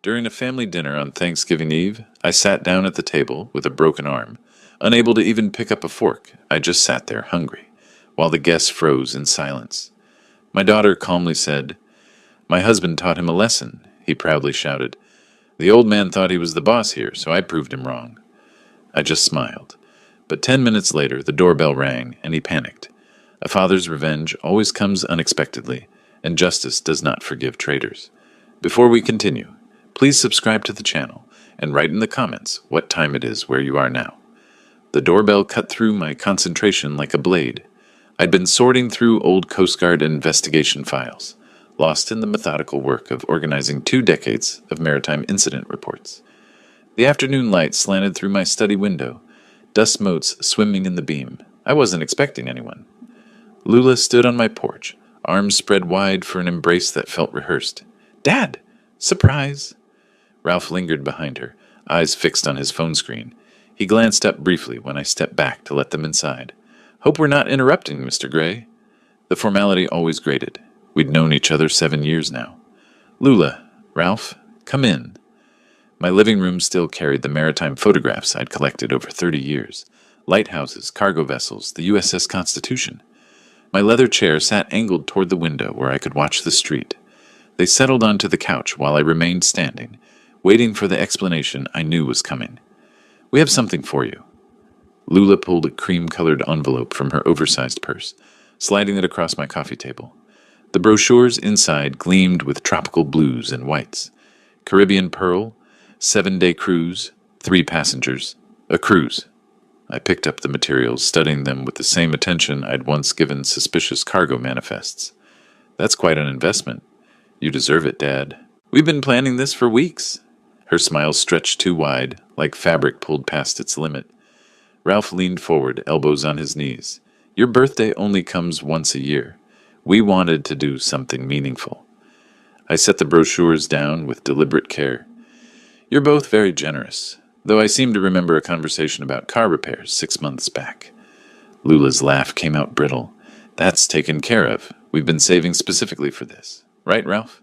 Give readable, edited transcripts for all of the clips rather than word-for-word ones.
During a family dinner on Thanksgiving Eve, I sat down at the table with a broken arm, unable to even pick up a fork. I just sat there, hungry, while the guests froze in silence. My daughter calmly said, "My husband taught him a lesson," he proudly shouted. "The old man thought he was the boss here, so I proved him wrong." I just smiled. But 10 minutes later, the doorbell rang, and he panicked. A father's revenge always comes unexpectedly, and justice does not forgive traitors. Before we continue, please subscribe to the channel and write in the comments what time it is where you are now. The doorbell cut through my concentration like a blade. I'd been sorting through old Coast Guard investigation files, lost in the methodical work of organizing 2 decades of maritime incident reports. The afternoon light slanted through my study window, dust motes swimming in the beam. I wasn't expecting anyone. Lula stood on my porch, arms spread wide for an embrace that felt rehearsed. "Dad! Surprise!" Ralph lingered behind her, eyes fixed on his phone screen. He glanced up briefly when I stepped back to let them inside. "Hope we're not interrupting, Mr. Gray." The formality always grated. We'd known each other 7 years now. "Lula, Ralph, come in." My living room still carried the maritime photographs I'd collected over 30 years. Lighthouses, cargo vessels, the USS Constitution. My leather chair sat angled toward the window where I could watch the street. They settled onto the couch while I remained standing, waiting for the explanation I knew was coming. "We have something for you." Lula pulled a cream-colored envelope from her oversized purse, sliding it across my coffee table. The brochures inside gleamed with tropical blues and whites. Caribbean Pearl, 7-day cruise, 3 passengers, a cruise. I picked up the materials, studying them with the same attention I'd once given suspicious cargo manifests. "That's quite an investment." "You deserve it, Dad. We've been planning this for weeks." Her smile stretched too wide, like fabric pulled past its limit. Ralph leaned forward, elbows on his knees. "Your birthday only comes once a year. We wanted to do something meaningful." I set the brochures down with deliberate care. "You're both very generous, though I seem to remember a conversation about car repairs 6 months back." Lula's laugh came out brittle. "That's taken care of. We've been saving specifically for this. Right, Ralph?"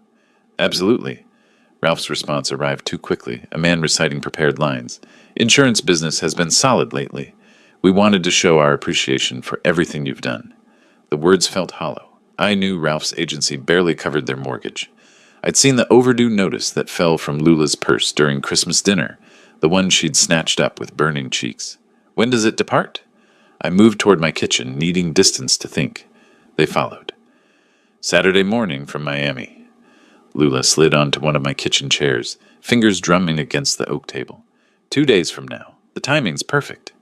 "Absolutely." Ralph's response arrived too quickly, a man reciting prepared lines. "Insurance business has been solid lately. We wanted to show our appreciation for everything you've done." The words felt hollow. I knew Ralph's agency barely covered their mortgage. I'd seen the overdue notice that fell from Lula's purse during Christmas dinner, the one she'd snatched up with burning cheeks. "When does it depart?" I moved toward my kitchen, needing distance to think. They followed. "Saturday morning from Miami." Lula slid onto one of my kitchen chairs, fingers drumming against the oak table. 2 days from now. The timing's perfect."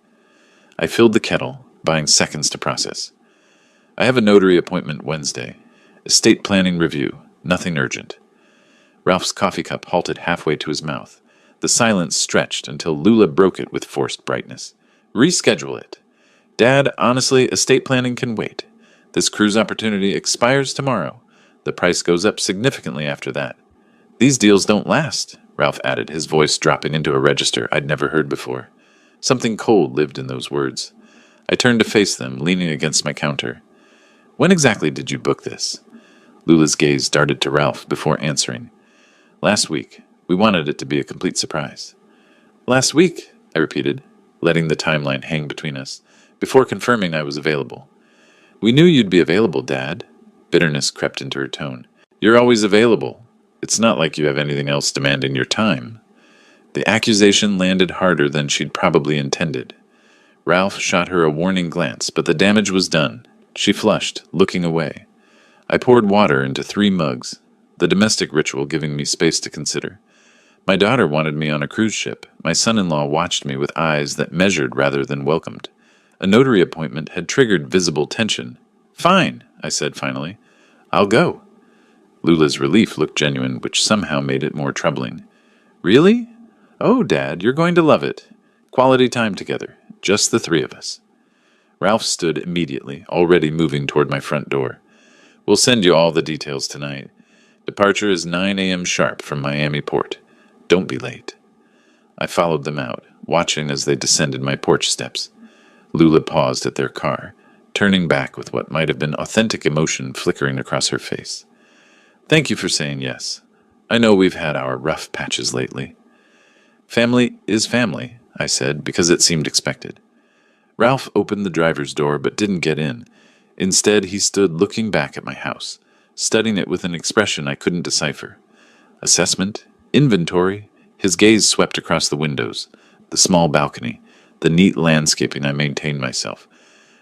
I filled the kettle, buying seconds to process. "I have a notary appointment Wednesday. Estate planning review. Nothing urgent." Ralph's coffee cup halted halfway to his mouth. The silence stretched until Lula broke it with forced brightness. "Reschedule it." "Dad, honestly, estate planning can wait. This cruise opportunity expires tomorrow. The price goes up significantly after that." "These deals don't last," Ralph added, his voice dropping into a register I'd never heard before. Something cold lived in those words. I turned to face them, leaning against my counter. "When exactly did you book this?" Lula's gaze darted to Ralph before answering. "Last week. We wanted it to be a complete surprise." "Last week," I repeated, letting the timeline hang between us, before confirming I was available. "We knew you'd be available, Dad." Bitterness crept into her tone. "You're always available. It's not like you have anything else demanding your time." The accusation landed harder than she'd probably intended. Ralph shot her a warning glance, but the damage was done. She flushed, looking away. I poured water into 3 mugs, the domestic ritual giving me space to consider. My daughter wanted me on a cruise ship. My son-in-law watched me with eyes that measured rather than welcomed. A notary appointment had triggered visible tension. "Fine," I said finally. "I'll go." Lula's relief looked genuine, which somehow made it more troubling. "Really? Oh, Dad, you're going to love it. Quality time together. Just the 3 of us." Ralph stood immediately, already moving toward my front door. "We'll send you all the details tonight. Departure is 9 a.m. sharp from Miami Port. Don't be late." I followed them out, watching as they descended my porch steps. Lula paused at their car, turning back with what might have been authentic emotion flickering across her face. "Thank you for saying yes. I know we've had our rough patches lately." "Family is family," I said, because it seemed expected. Ralph opened the driver's door but didn't get in. Instead, he stood looking back at my house, studying it with an expression I couldn't decipher. Assessment? Inventory? His gaze swept across the windows, the small balcony, the neat landscaping I maintained myself.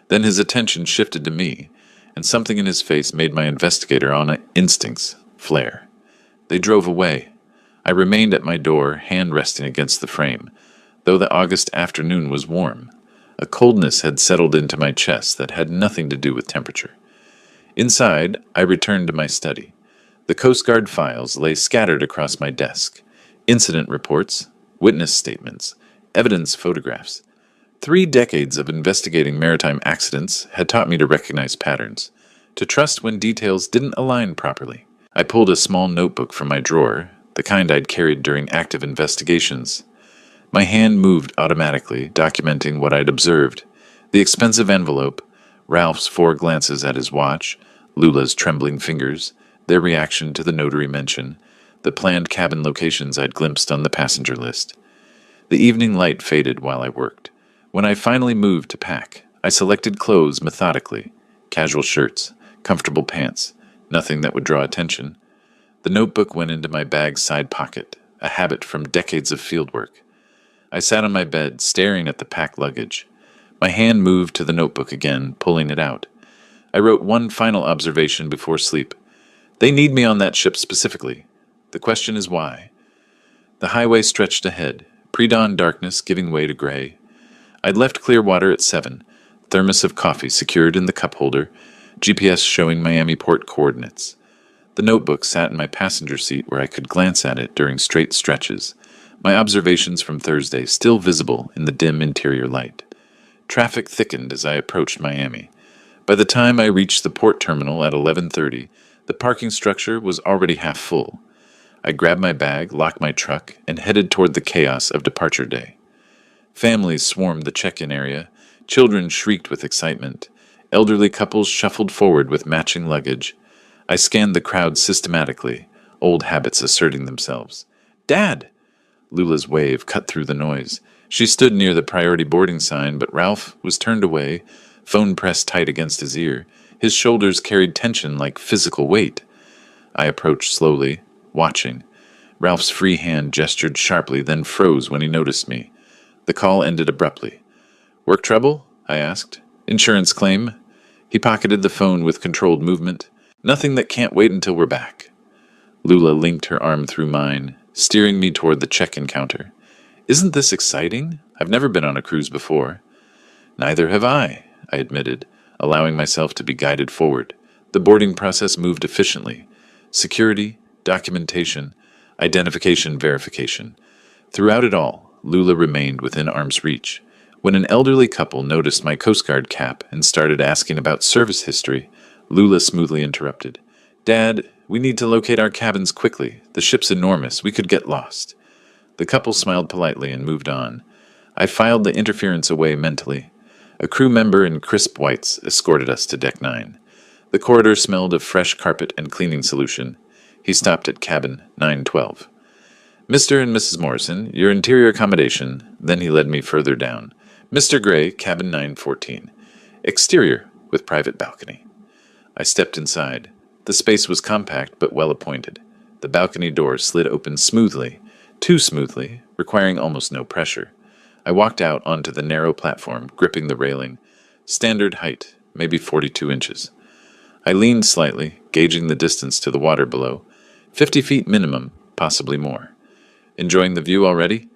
Then his attention shifted to me, and something in his face made my investigator on instincts flare. They drove away. I remained at my door, hand resting against the frame, though the August afternoon was warm. A coldness had settled into my chest that had nothing to do with temperature. Inside, I returned to my study. The Coast Guard files lay scattered across my desk. Incident reports, witness statements, evidence photographs. 3 decades of investigating maritime accidents had taught me to recognize patterns, to trust when details didn't align properly. I pulled a small notebook from my drawer, the kind I'd carried during active investigations. My hand moved automatically, documenting what I'd observed. The expensive envelope, Ralph's 4 glances at his watch, Lula's trembling fingers, their reaction to the notary mention, the planned cabin locations I'd glimpsed on the passenger list. The evening light faded while I worked. When I finally moved to pack, I selected clothes methodically. Casual shirts, comfortable pants, nothing that would draw attention. The notebook went into my bag's side pocket, a habit from decades of fieldwork. I sat on my bed, staring at the packed luggage. My hand moved to the notebook again, pulling it out. I wrote one final observation before sleep. They need me on that ship specifically. The question is why. The highway stretched ahead, pre-dawn darkness giving way to gray. I'd left Clearwater at 7, thermos of coffee secured in the cup holder, GPS showing Miami port coordinates. The notebook sat in my passenger seat where I could glance at it during straight stretches, my observations from Thursday still visible in the dim interior light. Traffic thickened as I approached Miami. By the time I reached the port terminal at 11:30, the parking structure was already half full. I grabbed my bag, locked my truck, and headed toward the chaos of departure day. Families swarmed the check-in area. Children shrieked with excitement. Elderly couples shuffled forward with matching luggage. I scanned the crowd systematically, old habits asserting themselves. "Dad!" Lula's wave cut through the noise. She stood near the priority boarding sign, but Ralph was turned away, phone pressed tight against his ear. His shoulders carried tension like physical weight. I approached slowly, watching. Ralph's free hand gestured sharply, then froze when he noticed me. The call ended abruptly. "Work trouble?" I asked. "Insurance claim?" He pocketed the phone with controlled movement. "Nothing that can't wait until we're back." Lula linked her arm through mine, steering me toward the check-in counter. "Isn't this exciting? I've never been on a cruise before." "Neither have I," I admitted, allowing myself to be guided forward. The boarding process moved efficiently. Security, documentation, identification verification. Throughout it all, Lula remained within arm's reach. When an elderly couple noticed my Coast Guard cap and started asking about service history, Lula smoothly interrupted. "Dad, we need to locate our cabins quickly. The ship's enormous. We could get lost." The couple smiled politely and moved on. I filed the interference away mentally. A crew member in crisp whites escorted us to Deck 9. The corridor smelled of fresh carpet and cleaning solution. He stopped at cabin 912. "Mr. and Mrs. Morrison, your interior accommodation." Then he led me further down. "Mr. Gray, cabin 914. Exterior, with private balcony." I stepped inside. The space was compact but well appointed. The balcony door slid open smoothly, too smoothly, requiring almost no pressure. I walked out onto the narrow platform, gripping the railing. Standard height, maybe 42 inches. I leaned slightly, gauging the distance to the water below. 50 feet minimum, possibly more. "Enjoying the view already?"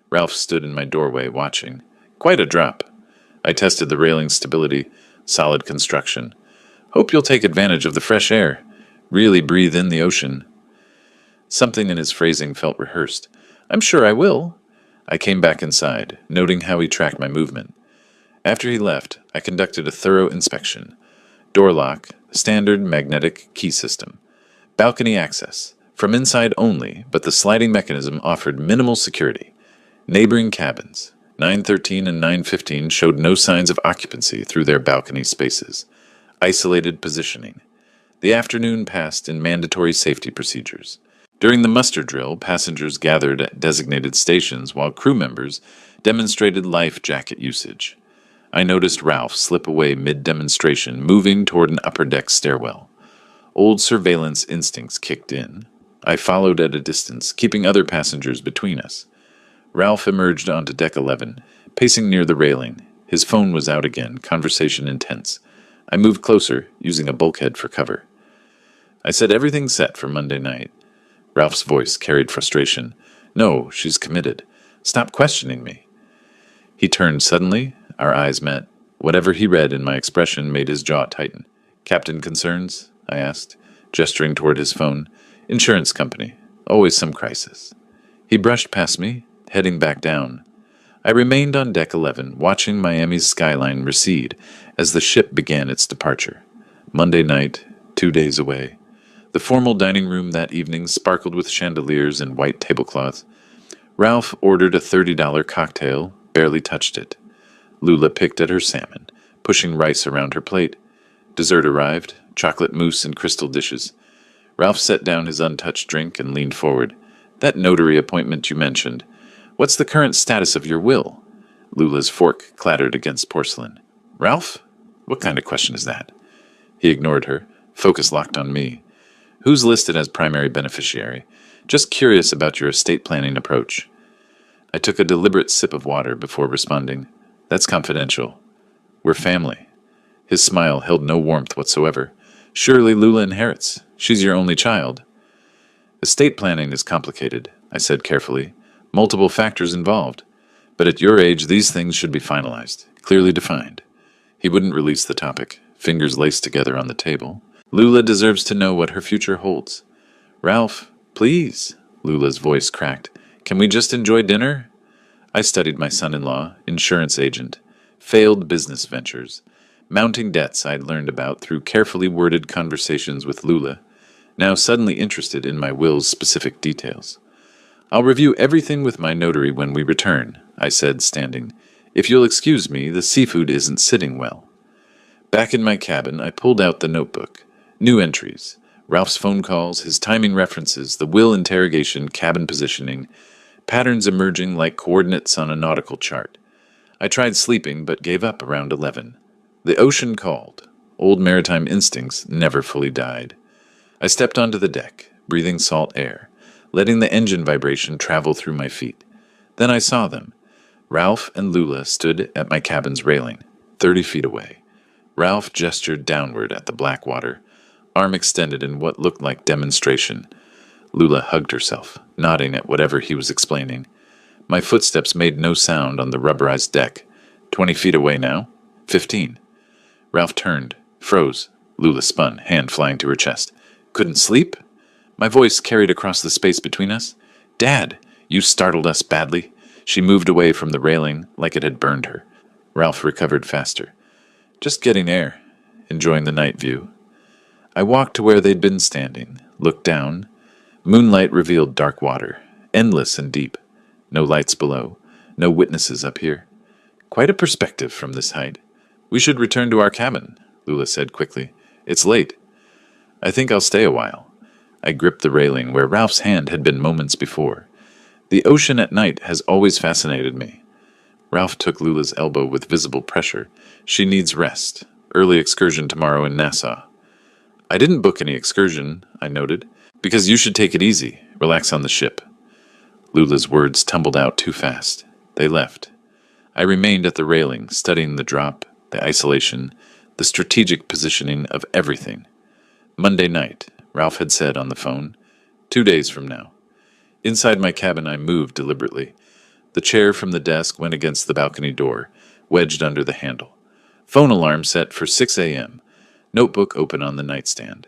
Ralph stood in my doorway, watching. "Quite a drop." I tested the railing stability, solid construction. "Hope you'll take advantage of the fresh air. Really breathe in the ocean." Something in his phrasing felt rehearsed. "I'm sure I will." I came back inside, noting how he tracked my movement. After he left, I conducted a thorough inspection. Door lock, standard magnetic key system. Balcony access, from inside only, but the sliding mechanism offered minimal security. Neighboring cabins, 913 and 915, showed no signs of occupancy through their balcony spaces. Isolated positioning. The afternoon passed in mandatory safety procedures. During the muster drill, passengers gathered at designated stations while crew members demonstrated life jacket usage. I noticed Ralph slip away mid-demonstration, moving toward an upper deck stairwell. Old surveillance instincts kicked in. I followed at a distance, keeping other passengers between us. Ralph emerged onto deck 11, pacing near the railing. His phone was out again, conversation intense. I moved closer, using a bulkhead for cover. I said everything's set for Monday night. Ralph's voice carried frustration. No, she's committed. Stop questioning me. He turned suddenly. Our eyes met. Whatever he read in my expression made his jaw tighten. Captain concerns? I asked, gesturing toward his phone. Insurance company. Always some crisis. He brushed past me, heading back down. I remained on deck 11, watching Miami's skyline recede as the ship began its departure. Monday night, 2 days away. The formal dining room that evening sparkled with chandeliers and white tablecloths. Ralph ordered a $30 cocktail, barely touched it. Lula picked at her salmon, pushing rice around her plate. Dessert arrived, chocolate mousse in crystal dishes. Ralph set down his untouched drink and leaned forward. That notary appointment you mentioned. What's the current status of your will? Lula's fork clattered against porcelain. Ralph? What kind of question is that? He ignored her, focus locked on me. Who's listed as primary beneficiary? Just curious about your estate planning approach. I took a deliberate sip of water before responding. That's confidential. We're family. His smile held no warmth whatsoever. Surely Lula inherits. She's your only child. Estate planning is complicated, I said carefully. Multiple factors involved. But at your age, these things should be finalized, clearly defined. He wouldn't release the topic, fingers laced together on the table. Lula deserves to know what her future holds. Ralph, please, Lula's voice cracked. Can we just enjoy dinner? I studied my son-in-law, insurance agent, failed business ventures, mounting debts I'd learned about through carefully worded conversations with Lula, now suddenly interested in my will's specific details. I'll review everything with my notary when we return, I said, standing. If you'll excuse me, the seafood isn't sitting well. Back in my cabin, I pulled out the notebook. New entries. Ralph's phone calls, his timing references, the will interrogation, cabin positioning, patterns emerging like coordinates on a nautical chart. I tried sleeping, but gave up around 11. The ocean called. Old maritime instincts never fully died. I stepped onto the deck, breathing salt air, letting the engine vibration travel through my feet. Then I saw them. Ralph and Lula stood at my cabin's railing, 30 feet away. Ralph gestured downward at the black water, arm extended in what looked like demonstration. Lula hugged herself, nodding at whatever he was explaining. My footsteps made no sound on the rubberized deck. 20 feet away now? 15. Ralph turned, froze. Lula spun, hand flying to her chest. Couldn't sleep? My voice carried across the space between us. Dad, you startled us badly. She moved away from the railing like it had burned her. Ralph recovered faster. Just getting air, enjoying the night view. I walked to where they'd been standing, looked down. Moonlight revealed dark water, endless and deep. No lights below, no witnesses up here. Quite a perspective from this height. We should return to our cabin, Lula said quickly. It's late. I think I'll stay a while. I gripped the railing where Ralph's hand had been moments before. The ocean at night has always fascinated me. Ralph took Lula's elbow with visible pressure. She needs rest. Early excursion tomorrow in Nassau. I didn't book any excursion, I noted, because you should take it easy, relax on the ship. Lula's words tumbled out too fast. They left. I remained at the railing, studying the drop, the isolation, the strategic positioning of everything. Monday night, Ralph had said on the phone. 2 days from now. Inside my cabin, I moved deliberately. The chair from the desk went against the balcony door, wedged under the handle. Phone alarm set for 6 a.m. Notebook open on the nightstand.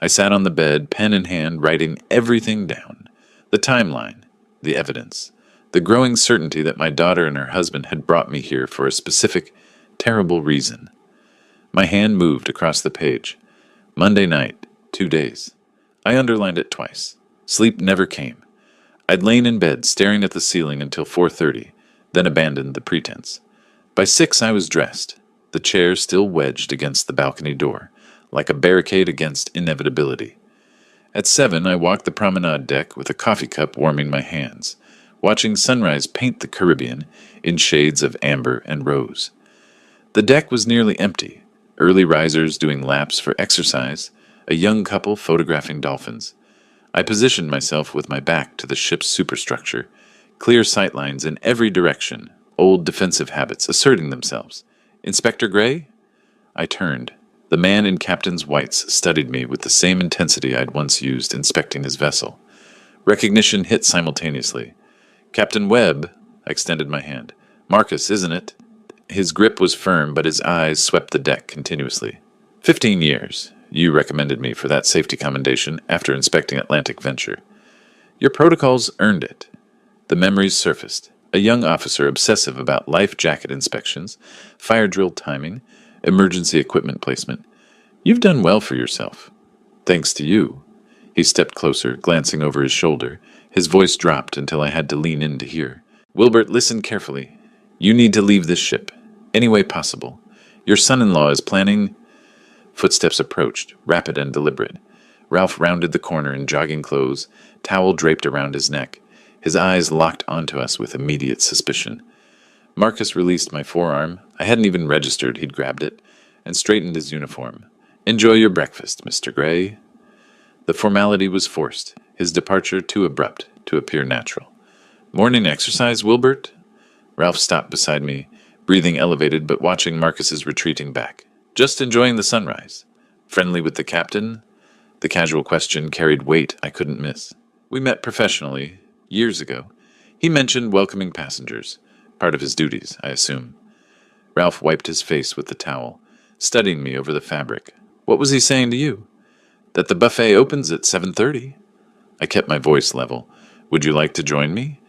I sat on the bed, pen in hand, writing everything down. The timeline, the evidence, the growing certainty that my daughter and her husband had brought me here for a specific, terrible reason. My hand moved across the page. Monday night, 2 days. I underlined it twice. Sleep never came. I'd lain in bed, staring at the ceiling until 4:30, then abandoned the pretense. By 6 I was dressed, the chair still wedged against the balcony door, like a barricade against inevitability. At 7, I walked the promenade deck with a coffee cup warming my hands, watching sunrise paint the Caribbean in shades of amber and rose. The deck was nearly empty, early risers doing laps for exercise, a young couple photographing dolphins. I positioned myself with my back to the ship's superstructure, clear sightlines in every direction, old defensive habits asserting themselves. Inspector Gray? I turned. The man in captain's whites studied me with the same intensity I'd once used inspecting his vessel. Recognition hit simultaneously. Captain Webb, I extended my hand. Marcus, isn't it? His grip was firm, but his eyes swept the deck continuously. 15 years. You recommended me for that safety commendation after inspecting Atlantic Venture. Your protocols earned it. The memories surfaced. A young officer obsessive about life jacket inspections, fire drill timing, emergency equipment placement. You've done well for yourself. Thanks to you. He stepped closer, glancing over his shoulder. His voice dropped until I had to lean in to hear. Wilbert, listen carefully. You need to leave this ship, any way possible. Your son-in-law is planning... Footsteps approached, rapid and deliberate. Ralph rounded the corner in jogging clothes, towel draped around his neck. His eyes locked onto us with immediate suspicion. Marcus released my forearm. I hadn't even registered he'd grabbed it, and straightened his uniform. Enjoy your breakfast, Mr. Gray. The formality was forced, his departure too abrupt to appear natural. Morning exercise, Wilbert? Ralph stopped beside me, breathing elevated but watching Marcus's retreating back. Just enjoying the sunrise. Friendly with the captain? The casual question carried weight I couldn't miss. We met professionally, years ago. He mentioned welcoming passengers. Part of his duties, I assume. Ralph wiped his face with the towel, studying me over the fabric. What was he saying to you? That the buffet opens at 7:30. I kept my voice level. Would you like to join me?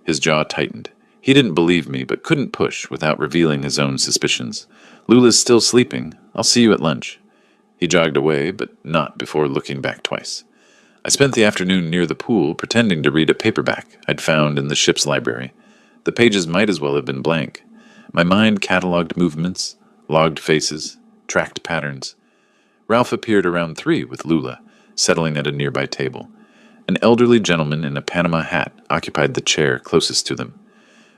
His jaw tightened. He didn't believe me, but couldn't push without revealing his own suspicions. Lula's still sleeping. I'll see you at lunch. He jogged away, but not before looking back twice. I spent the afternoon near the pool pretending to read a paperback I'd found in the ship's library. The pages might as well have been blank. My mind catalogued movements, logged faces, tracked patterns. Ralph appeared around 3 with Lula, settling at a nearby table. An elderly gentleman in a Panama hat occupied the chair closest to them.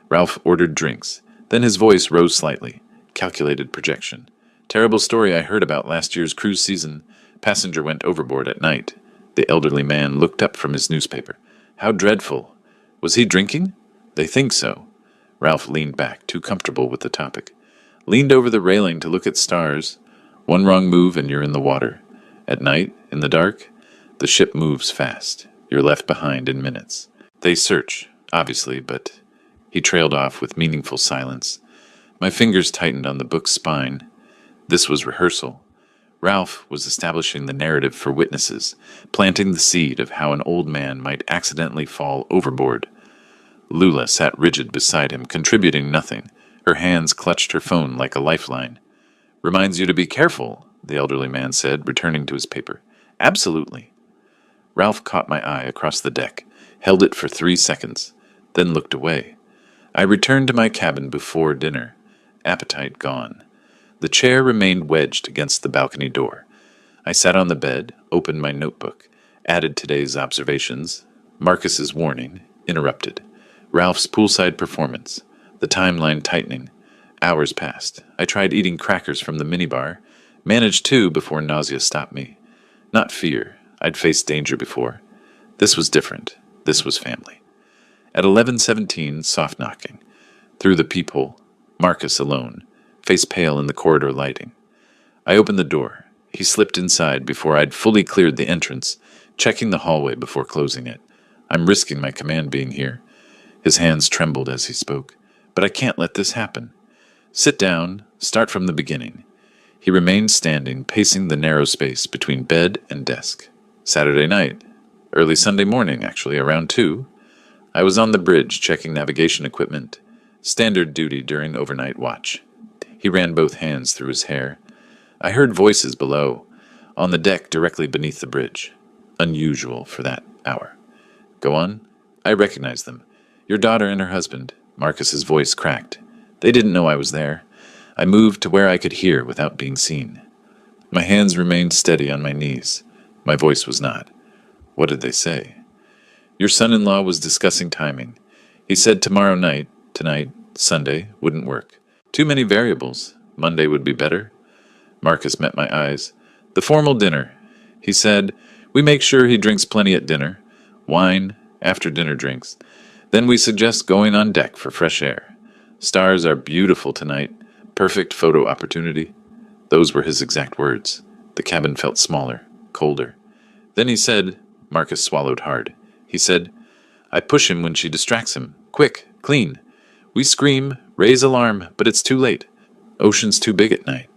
Ralph ordered drinks. Then his voice rose slightly. Calculated projection. Terrible story I heard about last year's cruise season. Passenger went overboard at night. The elderly man looked up from his newspaper. How dreadful. Was he drinking? They think so. Ralph leaned back, too comfortable with the topic. Leaned over the railing to look at stars. One wrong move and you're in the water. At night, in the dark, the ship moves fast. You're left behind in minutes. They search, obviously, but... He trailed off with meaningful silence. My fingers tightened on the book's spine. This was rehearsal. Ralph was establishing the narrative for witnesses, planting the seed of how an old man might accidentally fall overboard. Lula sat rigid beside him, contributing nothing. Her hands clutched her phone like a lifeline. Reminds you to be careful, the elderly man said, returning to his paper. Absolutely. Ralph caught my eye across the deck, held it for 3 seconds, then looked away. I returned to my cabin before dinner, appetite gone. The chair remained wedged against the balcony door. I sat on the bed, opened my notebook, added today's observations, Marcus's warning, interrupted. Ralph's poolside performance, the timeline tightening. Hours passed. I tried eating crackers from the minibar, managed 2 before nausea stopped me. Not fear. I'd faced danger before. This was different. This was family. At 11:17, soft knocking. Through the peephole, Marcus alone, face pale in the corridor lighting. I opened the door. He slipped inside before I'd fully cleared the entrance, checking the hallway before closing it. I'm risking my command being here. His hands trembled as he spoke. But I can't let this happen. Sit down, start from the beginning. He remained standing, pacing the narrow space between bed and desk. Saturday night. Early Sunday morning, actually, around 2. I was on the bridge checking navigation equipment. Standard duty during overnight watch. He ran both hands through his hair. I heard voices below, on the deck directly beneath the bridge. Unusual for that hour. Go on. I recognized them. Your daughter and her husband. Marcus's voice cracked. They didn't know I was there. I moved to where I could hear without being seen. My hands remained steady on my knees. My voice was not. What did they say? Your son-in-law was discussing timing. He said tomorrow night, tonight, Sunday, wouldn't work. Too many variables. Monday would be better. Marcus met my eyes. The formal dinner. He said, we make sure he drinks plenty at dinner. Wine, after dinner drinks. Then we suggest going on deck for fresh air. Stars are beautiful tonight. Perfect photo opportunity. Those were his exact words. The cabin felt smaller, colder. Then he said, Marcus swallowed hard. He said, I push him when she distracts him. Quick, clean. We scream, raise alarm, but it's too late. Ocean's too big at night.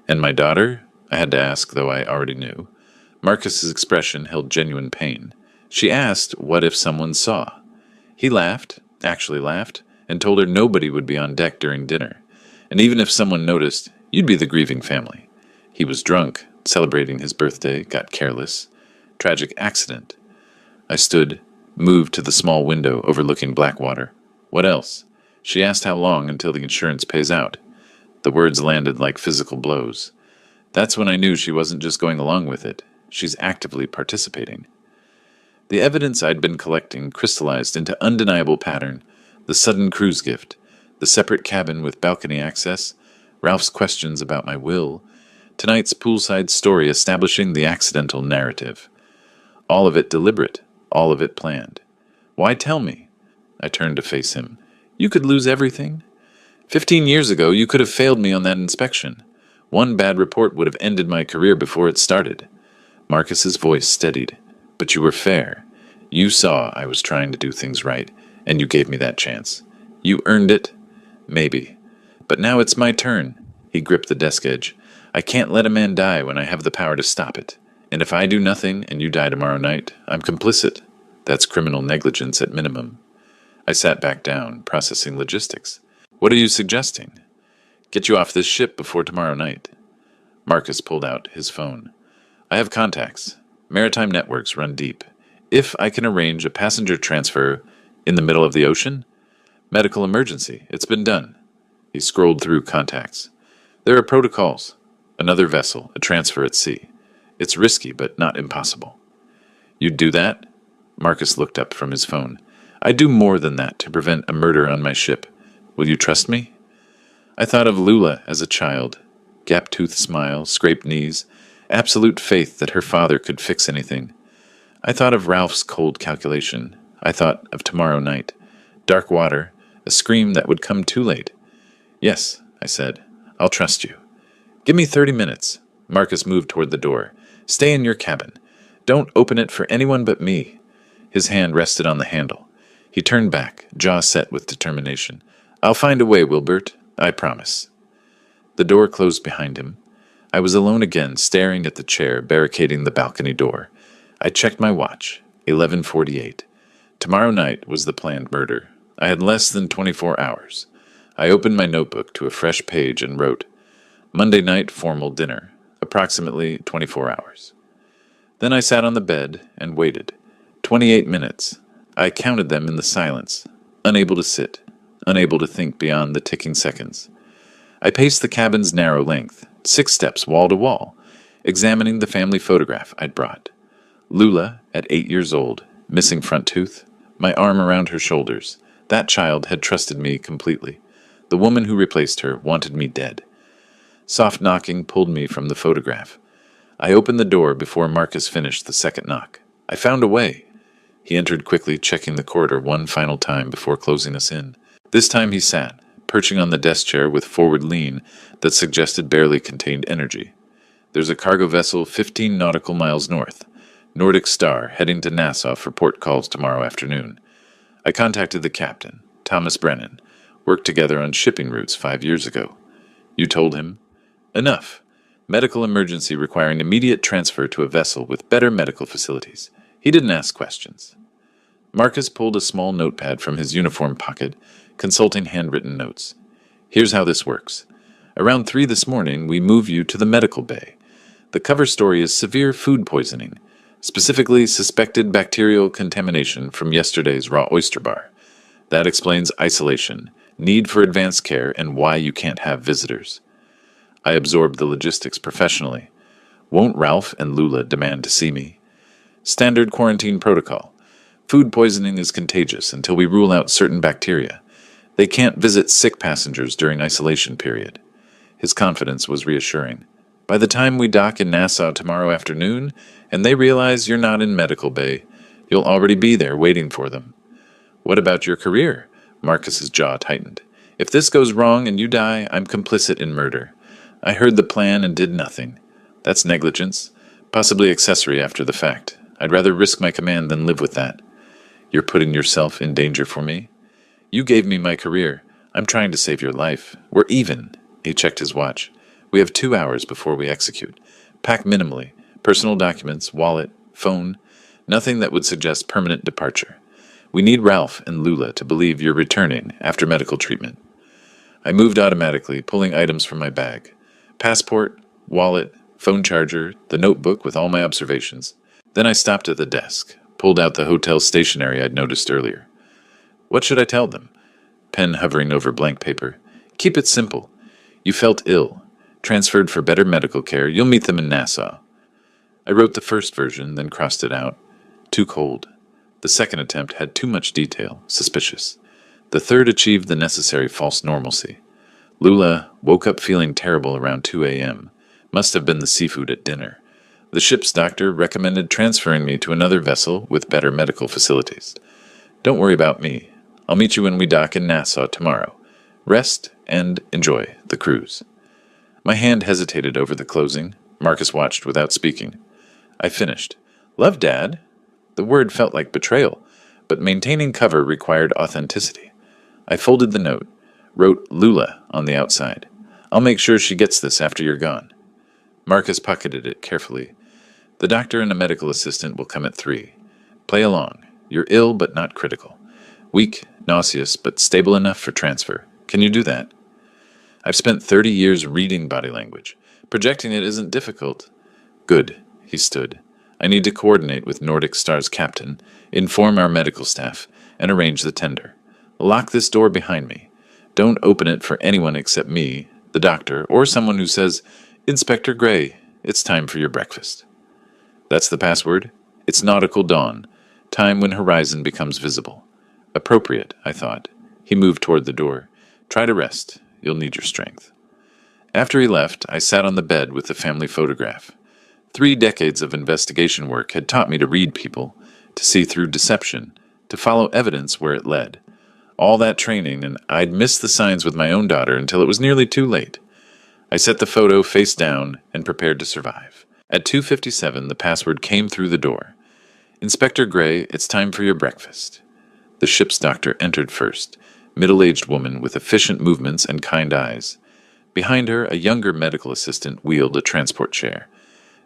And my daughter? I had to ask, though I already knew. Marcus's expression held genuine pain. She asked, what if someone saw? He laughed, actually laughed, and told her nobody would be on deck during dinner. And even if someone noticed, you'd be the grieving family. He was drunk, celebrating his birthday, got careless. Tragic accident. I stood, moved to the small window overlooking Blackwater. What else? She asked how long until the insurance pays out. The words landed like physical blows. That's when I knew she wasn't just going along with it. She's actively participating. The evidence I'd been collecting crystallized into undeniable pattern. The sudden cruise gift, the separate cabin with balcony access, Ralph's questions about my will, tonight's poolside story establishing the accidental narrative. All of it deliberate, all of it planned. Why tell me? I turned to face him. You could lose everything? 15 years ago, you could have failed me on that inspection. One bad report would have ended my career before it started. Marcus's voice steadied. But you were fair. You saw I was trying to do things right, and you gave me that chance. You earned it? Maybe. But now it's my turn. He gripped the desk edge. I can't let a man die when I have the power to stop it. And if I do nothing and you die tomorrow night, I'm complicit. That's criminal negligence at minimum. I sat back down, processing logistics. What are you suggesting? Get you off this ship before tomorrow night. Marcus pulled out his phone. I have contacts. Maritime networks run deep. If I can arrange a passenger transfer in the middle of the ocean? Medical emergency. It's been done. He scrolled through contacts. There are protocols. Another vessel, a transfer at sea. It's risky, but not impossible. You'd do that? Marcus looked up from his phone. I'd do more than that to prevent a murder on my ship. Will you trust me? I thought of Lula as a child. Gap-toothed smile, scraped knees, absolute faith that her father could fix anything. I thought of Ralph's cold calculation. I thought of tomorrow night. Dark water, a scream that would come too late. Yes, I said. I'll trust you. Give me 30 minutes. Marcus moved toward the door. Stay in your cabin. Don't open it for anyone but me. His hand rested on the handle. He turned back, jaw set with determination. I'll find a way, Wilbert. I promise. The door closed behind him. I was alone again, staring at the chair barricading the balcony door. I checked my watch. 11:48. Tomorrow night was the planned murder. I had less than 24 hours. I opened my notebook to a fresh page and wrote, Monday night formal dinner, approximately 24 hours. Then I sat on the bed and waited. 28 minutes. I counted them in the silence, unable to sit, unable to think beyond the ticking seconds. I paced the cabin's narrow length, 6 steps wall to wall, examining the family photograph I'd brought. Lula, at 8 years old, missing front tooth, my arm around her shoulders. That child had trusted me completely. The woman who replaced her wanted me dead. Soft knocking pulled me from the photograph. I opened the door before Marcus finished the second knock. I found a way. He entered quickly, checking the corridor one final time before closing us in. This time he sat, perching on the desk chair with forward lean that suggested barely contained energy. There's a cargo vessel 15 nautical miles north, Nordic Star, heading to Nassau for port calls tomorrow afternoon. I contacted the captain, Thomas Brennan, worked together on shipping routes 5 years ago. You told him? Enough. Medical emergency requiring immediate transfer to a vessel with better medical facilities. He didn't ask questions. Marcus pulled a small notepad from his uniform pocket, consulting handwritten notes. Here's how this works. Around 3 this morning, we move you to the medical bay. The cover story is severe food poisoning, specifically suspected bacterial contamination from yesterday's raw oyster bar. That explains isolation, need for advanced care, and why you can't have visitors. I absorbed the logistics professionally. Won't Ralph and Lula demand to see me? Standard quarantine protocol. Food poisoning is contagious until we rule out certain bacteria. They can't visit sick passengers during isolation period. His confidence was reassuring. By the time we dock in Nassau tomorrow afternoon, and they realize you're not in medical bay, you'll already be there waiting for them. What about your career? Marcus's jaw tightened. If this goes wrong and you die, I'm complicit in murder. I heard the plan and did nothing. That's negligence, possibly accessory after the fact. I'd rather risk my command than live with that. You're putting yourself in danger for me? You gave me my career. I'm trying to save your life. We're even. He checked his watch. We have 2 hours before we execute. Pack minimally. Personal documents, wallet, phone. Nothing that would suggest permanent departure. We need Ralph and Lula to believe you're returning after medical treatment. I moved automatically, pulling items from my bag. Passport, wallet, phone charger, the notebook with all my observations. Then I stopped at the desk, pulled out the hotel stationery I'd noticed earlier. What should I tell them? Pen hovering over blank paper. Keep it simple. You felt ill. Transferred for better medical care. You'll meet them in Nassau. I wrote the first version, then crossed it out. Too cold. The second attempt had too much detail. Suspicious. The third achieved the necessary false normalcy. Lula woke up feeling terrible around 2 a.m. Must have been the seafood at dinner. The ship's doctor recommended transferring me to another vessel with better medical facilities. Don't worry about me. I'll meet you when we dock in Nassau tomorrow. Rest and enjoy the cruise. My hand hesitated over the closing. Marcus watched without speaking. I finished. Love, Dad? The word felt like betrayal, but maintaining cover required authenticity. I folded the note, wrote Lula on the outside. I'll make sure she gets this after you're gone. Marcus pocketed it carefully. The doctor and a medical assistant will come at 3. Play along. You're ill but not critical. Weak, nauseous, but stable enough for transfer. Can you do that? I've spent 30 years reading body language. Projecting it isn't difficult. Good. He stood. I need to coordinate with Nordic Star's captain, inform our medical staff, and arrange the tender. Lock this door behind me. Don't open it for anyone except me, the doctor, or someone who says, Inspector Gray, it's time for your breakfast. That's the password? It's nautical dawn, time when horizon becomes visible. Appropriate, I thought. He moved toward the door. Try to rest. You'll need your strength. After he left, I sat on the bed with the family photograph. 3 decades of investigation work had taught me to read people, to see through deception, to follow evidence where it led. All that training, and I'd missed the signs with my own daughter until it was nearly too late. I set the photo face down and prepared to survive. At 2:57, the password came through the door. Inspector Gray, it's time for your breakfast. The ship's doctor entered first, middle-aged woman with efficient movements and kind eyes. Behind her, a younger medical assistant wheeled a transport chair.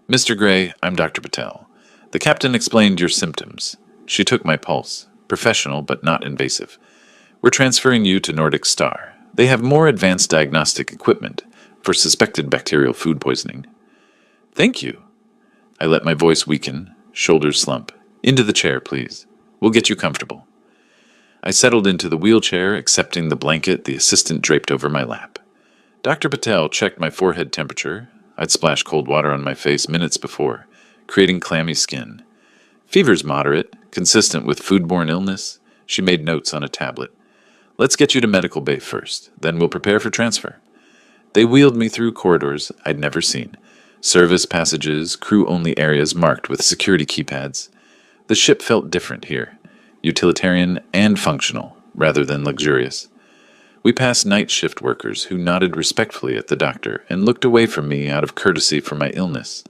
Mr. Gray, I'm Dr. Patel. The captain explained your symptoms. She took my pulse, professional but not invasive. We're transferring you to Nordic Star. They have more advanced diagnostic equipment for suspected bacterial food poisoning. Thank you. I let my voice weaken, shoulders slump. Into the chair, please. We'll get you comfortable. I settled into the wheelchair, accepting the blanket the assistant draped over my lap. Dr. Patel checked my forehead temperature. I'd splashed cold water on my face minutes before, creating clammy skin. Fever's moderate, consistent with foodborne illness. She made notes on a tablet. Let's get you to medical bay first, then we'll prepare for transfer. They wheeled me through corridors I'd never seen. Service passages, crew-only areas marked with security keypads. The ship felt different here, utilitarian and functional, rather than luxurious. We passed night shift workers who nodded respectfully at the doctor and looked away from me out of courtesy for my illness.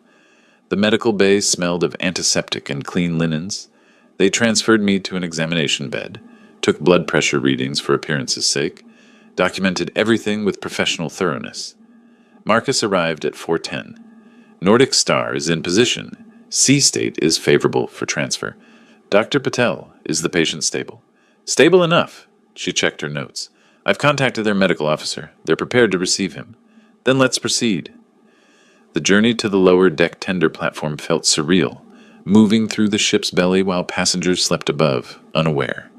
The medical bay smelled of antiseptic and clean linens. They transferred me to an examination bed, took blood pressure readings for appearance's sake, documented everything with professional thoroughness. Marcus arrived at 4:10. Nordic Star is in position. Sea state is favorable for transfer. Dr. Patel, is the patient stable? Stable enough. She checked her notes. I've contacted their medical officer. They're prepared to receive him. Then let's proceed. The journey to the lower deck tender platform felt surreal, moving through the ship's belly while passengers slept above, unaware.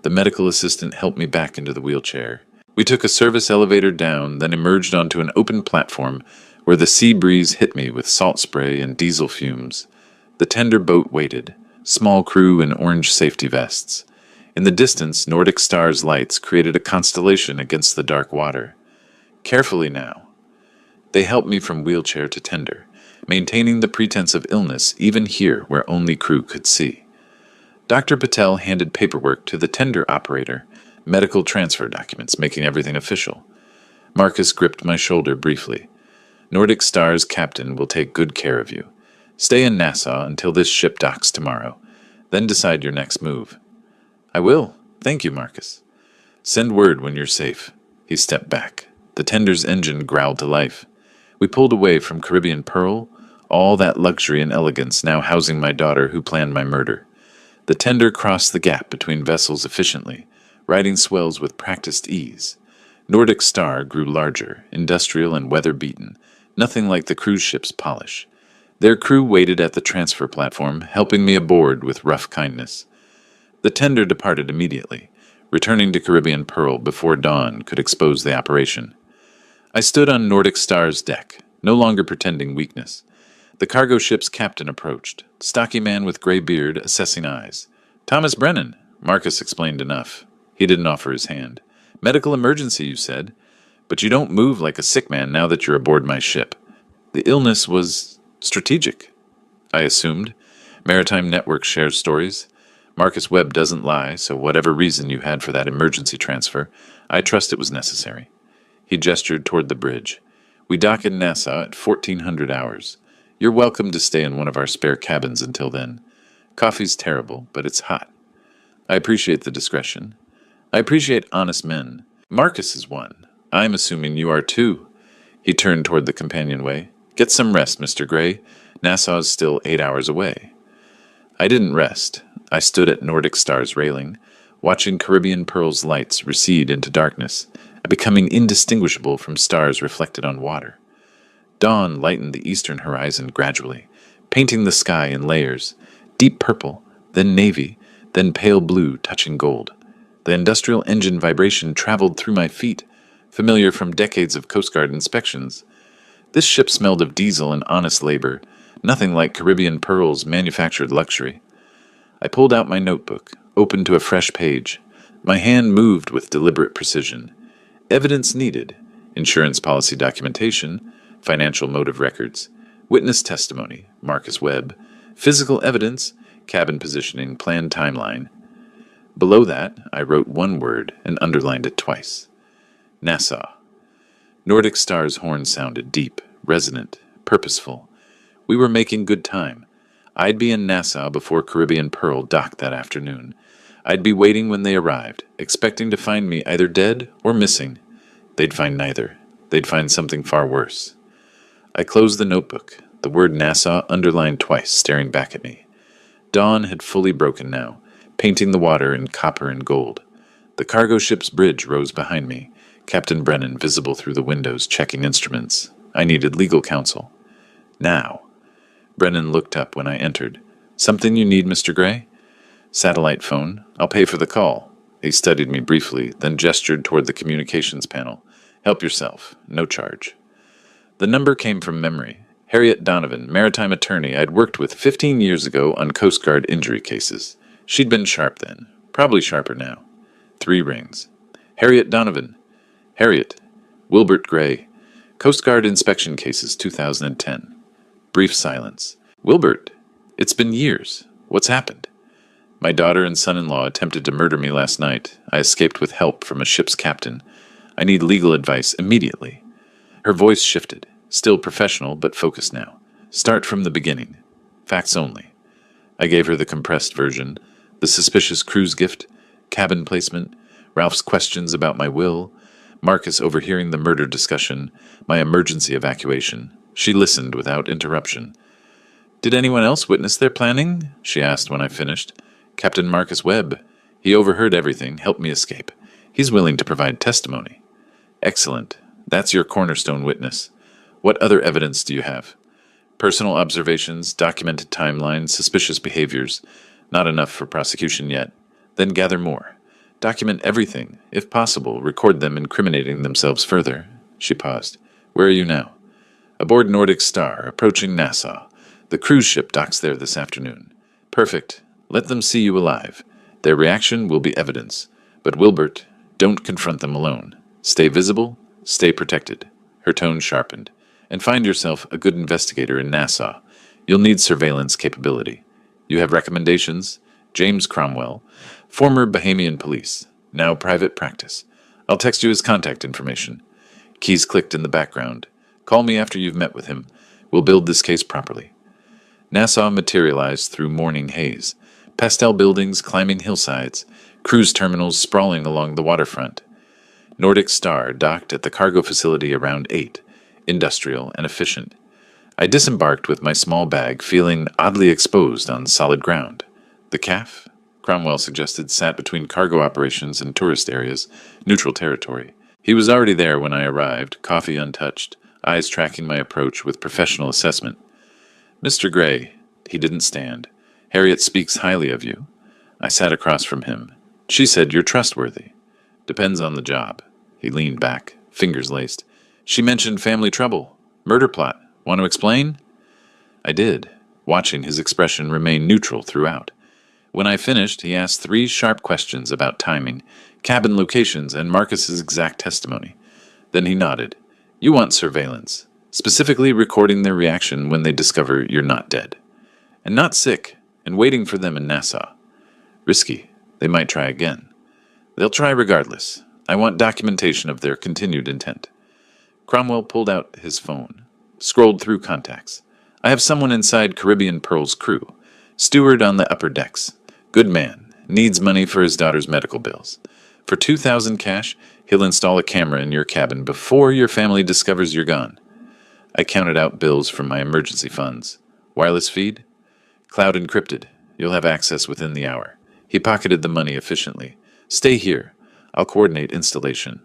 The medical assistant helped me back into the wheelchair. We took a service elevator down, then emerged onto an open platform where the sea breeze hit me with salt spray and diesel fumes. The tender boat waited, small crew in orange safety vests. In the distance, Nordic Star's lights created a constellation against the dark water. Carefully now. They helped me from wheelchair to tender, maintaining the pretense of illness even here where only crew could see. Dr. Patel handed paperwork to the tender operator, medical transfer documents making everything official. Marcus gripped my shoulder briefly. Nordic Star's captain will take good care of you. Stay in Nassau until this ship docks tomorrow. Then decide your next move. I will. Thank you, Marcus. Send word when you're safe. He stepped back. The tender's engine growled to life. We pulled away from Caribbean Pearl, all that luxury and elegance now housing my daughter who planned my murder. The tender crossed the gap between vessels efficiently, riding swells with practiced ease. Nordic Star grew larger, industrial and weather-beaten, nothing like the cruise ship's polish. Their crew waited at the transfer platform, helping me aboard with rough kindness. The tender departed immediately, returning to Caribbean Pearl before dawn could expose the operation. I stood on Nordic Star's deck, no longer pretending weakness. The cargo ship's captain approached, stocky man with gray beard, assessing eyes. Thomas Brennan, Marcus explained enough. He didn't offer his hand. Medical emergency, you said. But you don't move like a sick man now that you're aboard my ship. The illness was strategic, I assumed. Maritime Network shares stories. Marcus Webb doesn't lie, so whatever reason you had for that emergency transfer, I trust it was necessary. He gestured toward the bridge. We dock in Nassau at 1400 hours. You're welcome to stay in one of our spare cabins until then. Coffee's terrible, but it's hot. I appreciate the discretion. I appreciate honest men. Marcus is one. I'm assuming you are too. He turned toward the companionway. Get some rest, Mr. Gray. Nassau's still 8 hours away. I didn't rest. I stood at Nordic Star's railing, watching Caribbean Pearl's lights recede into darkness, becoming indistinguishable from stars reflected on water. Dawn lightened the eastern horizon gradually, painting the sky in layers, deep purple, then navy, then pale blue touching gold. The industrial engine vibration traveled through my feet, familiar from decades of Coast Guard inspections. This ship smelled of diesel and honest labor, nothing like Caribbean Pearl's manufactured luxury. I pulled out my notebook, opened to a fresh page. My hand moved with deliberate precision. Evidence needed: insurance policy documentation, financial motive records, witness testimony, Marcus Webb, physical evidence, cabin positioning, planned timeline. Below that, I wrote one word and underlined it twice. Nassau. Nordic Star's horn sounded deep, resonant, purposeful. We were making good time. I'd be in Nassau before Caribbean Pearl docked that afternoon. I'd be waiting when they arrived, expecting to find me either dead or missing. They'd find neither. They'd find something far worse. I closed the notebook, the word Nassau underlined twice, staring back at me. Dawn had fully broken now, painting the water in copper and gold. The cargo ship's bridge rose behind me, Captain Brennan visible through the windows checking instruments. I needed legal counsel. Now. Brennan looked up when I entered. Something you need, Mr. Gray? Satellite phone. I'll pay for the call. He studied me briefly, then gestured toward the communications panel. Help yourself. No charge. The number came from memory. Harriet Donovan, maritime attorney I'd worked with 15 years ago on Coast Guard injury cases. She'd been sharp then. Probably sharper now. 3 rings. Harriet Donovan. Harriet. Wilbert Gray. Coast Guard inspection cases 2010. Brief silence. Wilbert. It's been years. What's happened? My daughter and son-in-law attempted to murder me last night. I escaped with help from a ship's captain. I need legal advice immediately. Her voice shifted. Still professional, but focused now. Start from the beginning. Facts only. I gave her the compressed version. The suspicious cruise gift, cabin placement, Ralph's questions about my will, Marcus overhearing the murder discussion, my emergency evacuation. She listened without interruption. Did anyone else witness their planning? She asked when I finished. Captain Marcus Webb. He overheard everything, helped me escape. He's willing to provide testimony. Excellent. That's your cornerstone witness. What other evidence do you have? Personal observations, documented timelines, suspicious behaviors. Not enough for prosecution yet. Then gather more. Document everything. If possible, record them incriminating themselves further. She paused. Where are you now? Aboard Nordic Star, approaching Nassau. The cruise ship docks there this afternoon. Perfect. Let them see you alive. Their reaction will be evidence. But Wilbert, don't confront them alone. Stay visible, stay protected. Her tone sharpened. And find yourself a good investigator in Nassau. You'll need surveillance capability. You have recommendations? James Cromwell, former Bahamian police, now private practice. I'll text you his contact information. Keys clicked in the background. Call me after you've met with him. We'll build this case properly. Nassau materialized through morning haze. Pastel buildings climbing hillsides, cruise terminals sprawling along the waterfront. Nordic Star docked at the cargo facility around 8, industrial and efficient. I disembarked with my small bag, feeling oddly exposed on solid ground. The CAF, Cromwell suggested, sat between cargo operations and tourist areas, neutral territory. He was already there when I arrived, coffee untouched, eyes tracking my approach with professional assessment. Mr. Gray, he didn't stand. Harriet speaks highly of you. I sat across from him. She said you're trustworthy. Depends on the job. He leaned back, fingers laced. She mentioned family trouble, murder plot. Want to explain? I did, watching his expression remain neutral throughout. When I finished, he asked 3 sharp questions about timing, cabin locations, and Marcus's exact testimony. Then he nodded. You want surveillance, specifically recording their reaction when they discover you're not dead. And not sick, and waiting for them in Nassau. Risky. They might try again. They'll try regardless. I want documentation of their continued intent. Cromwell pulled out his phone, scrolled through contacts. I have someone inside Caribbean Pearl's crew. Steward on the upper decks. Good man. Needs money for his daughter's medical bills. For $2,000 cash, he'll install a camera in your cabin before your family discovers you're gone. I counted out bills from my emergency funds. Wireless feed? Cloud encrypted. You'll have access within the hour. He pocketed the money efficiently. Stay here. I'll coordinate installation.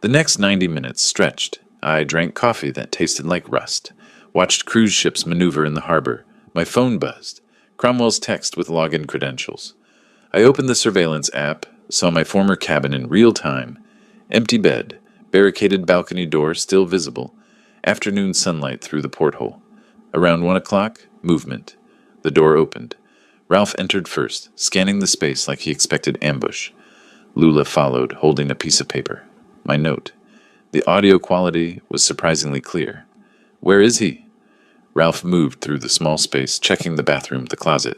The next 90 minutes stretched. I drank coffee that tasted like rust. Watched cruise ships maneuver in the harbor. My phone buzzed. Cromwell's text with login credentials. I opened the surveillance app, saw my former cabin in real time. Empty bed, barricaded balcony door still visible. Afternoon sunlight through the porthole. Around 1 o'clock, movement. The door opened. Ralph entered first, scanning the space like he expected ambush. Lula followed, holding a piece of paper. My note. The audio quality was surprisingly clear. Where is he? Ralph moved through the small space, checking the bathroom, the closet.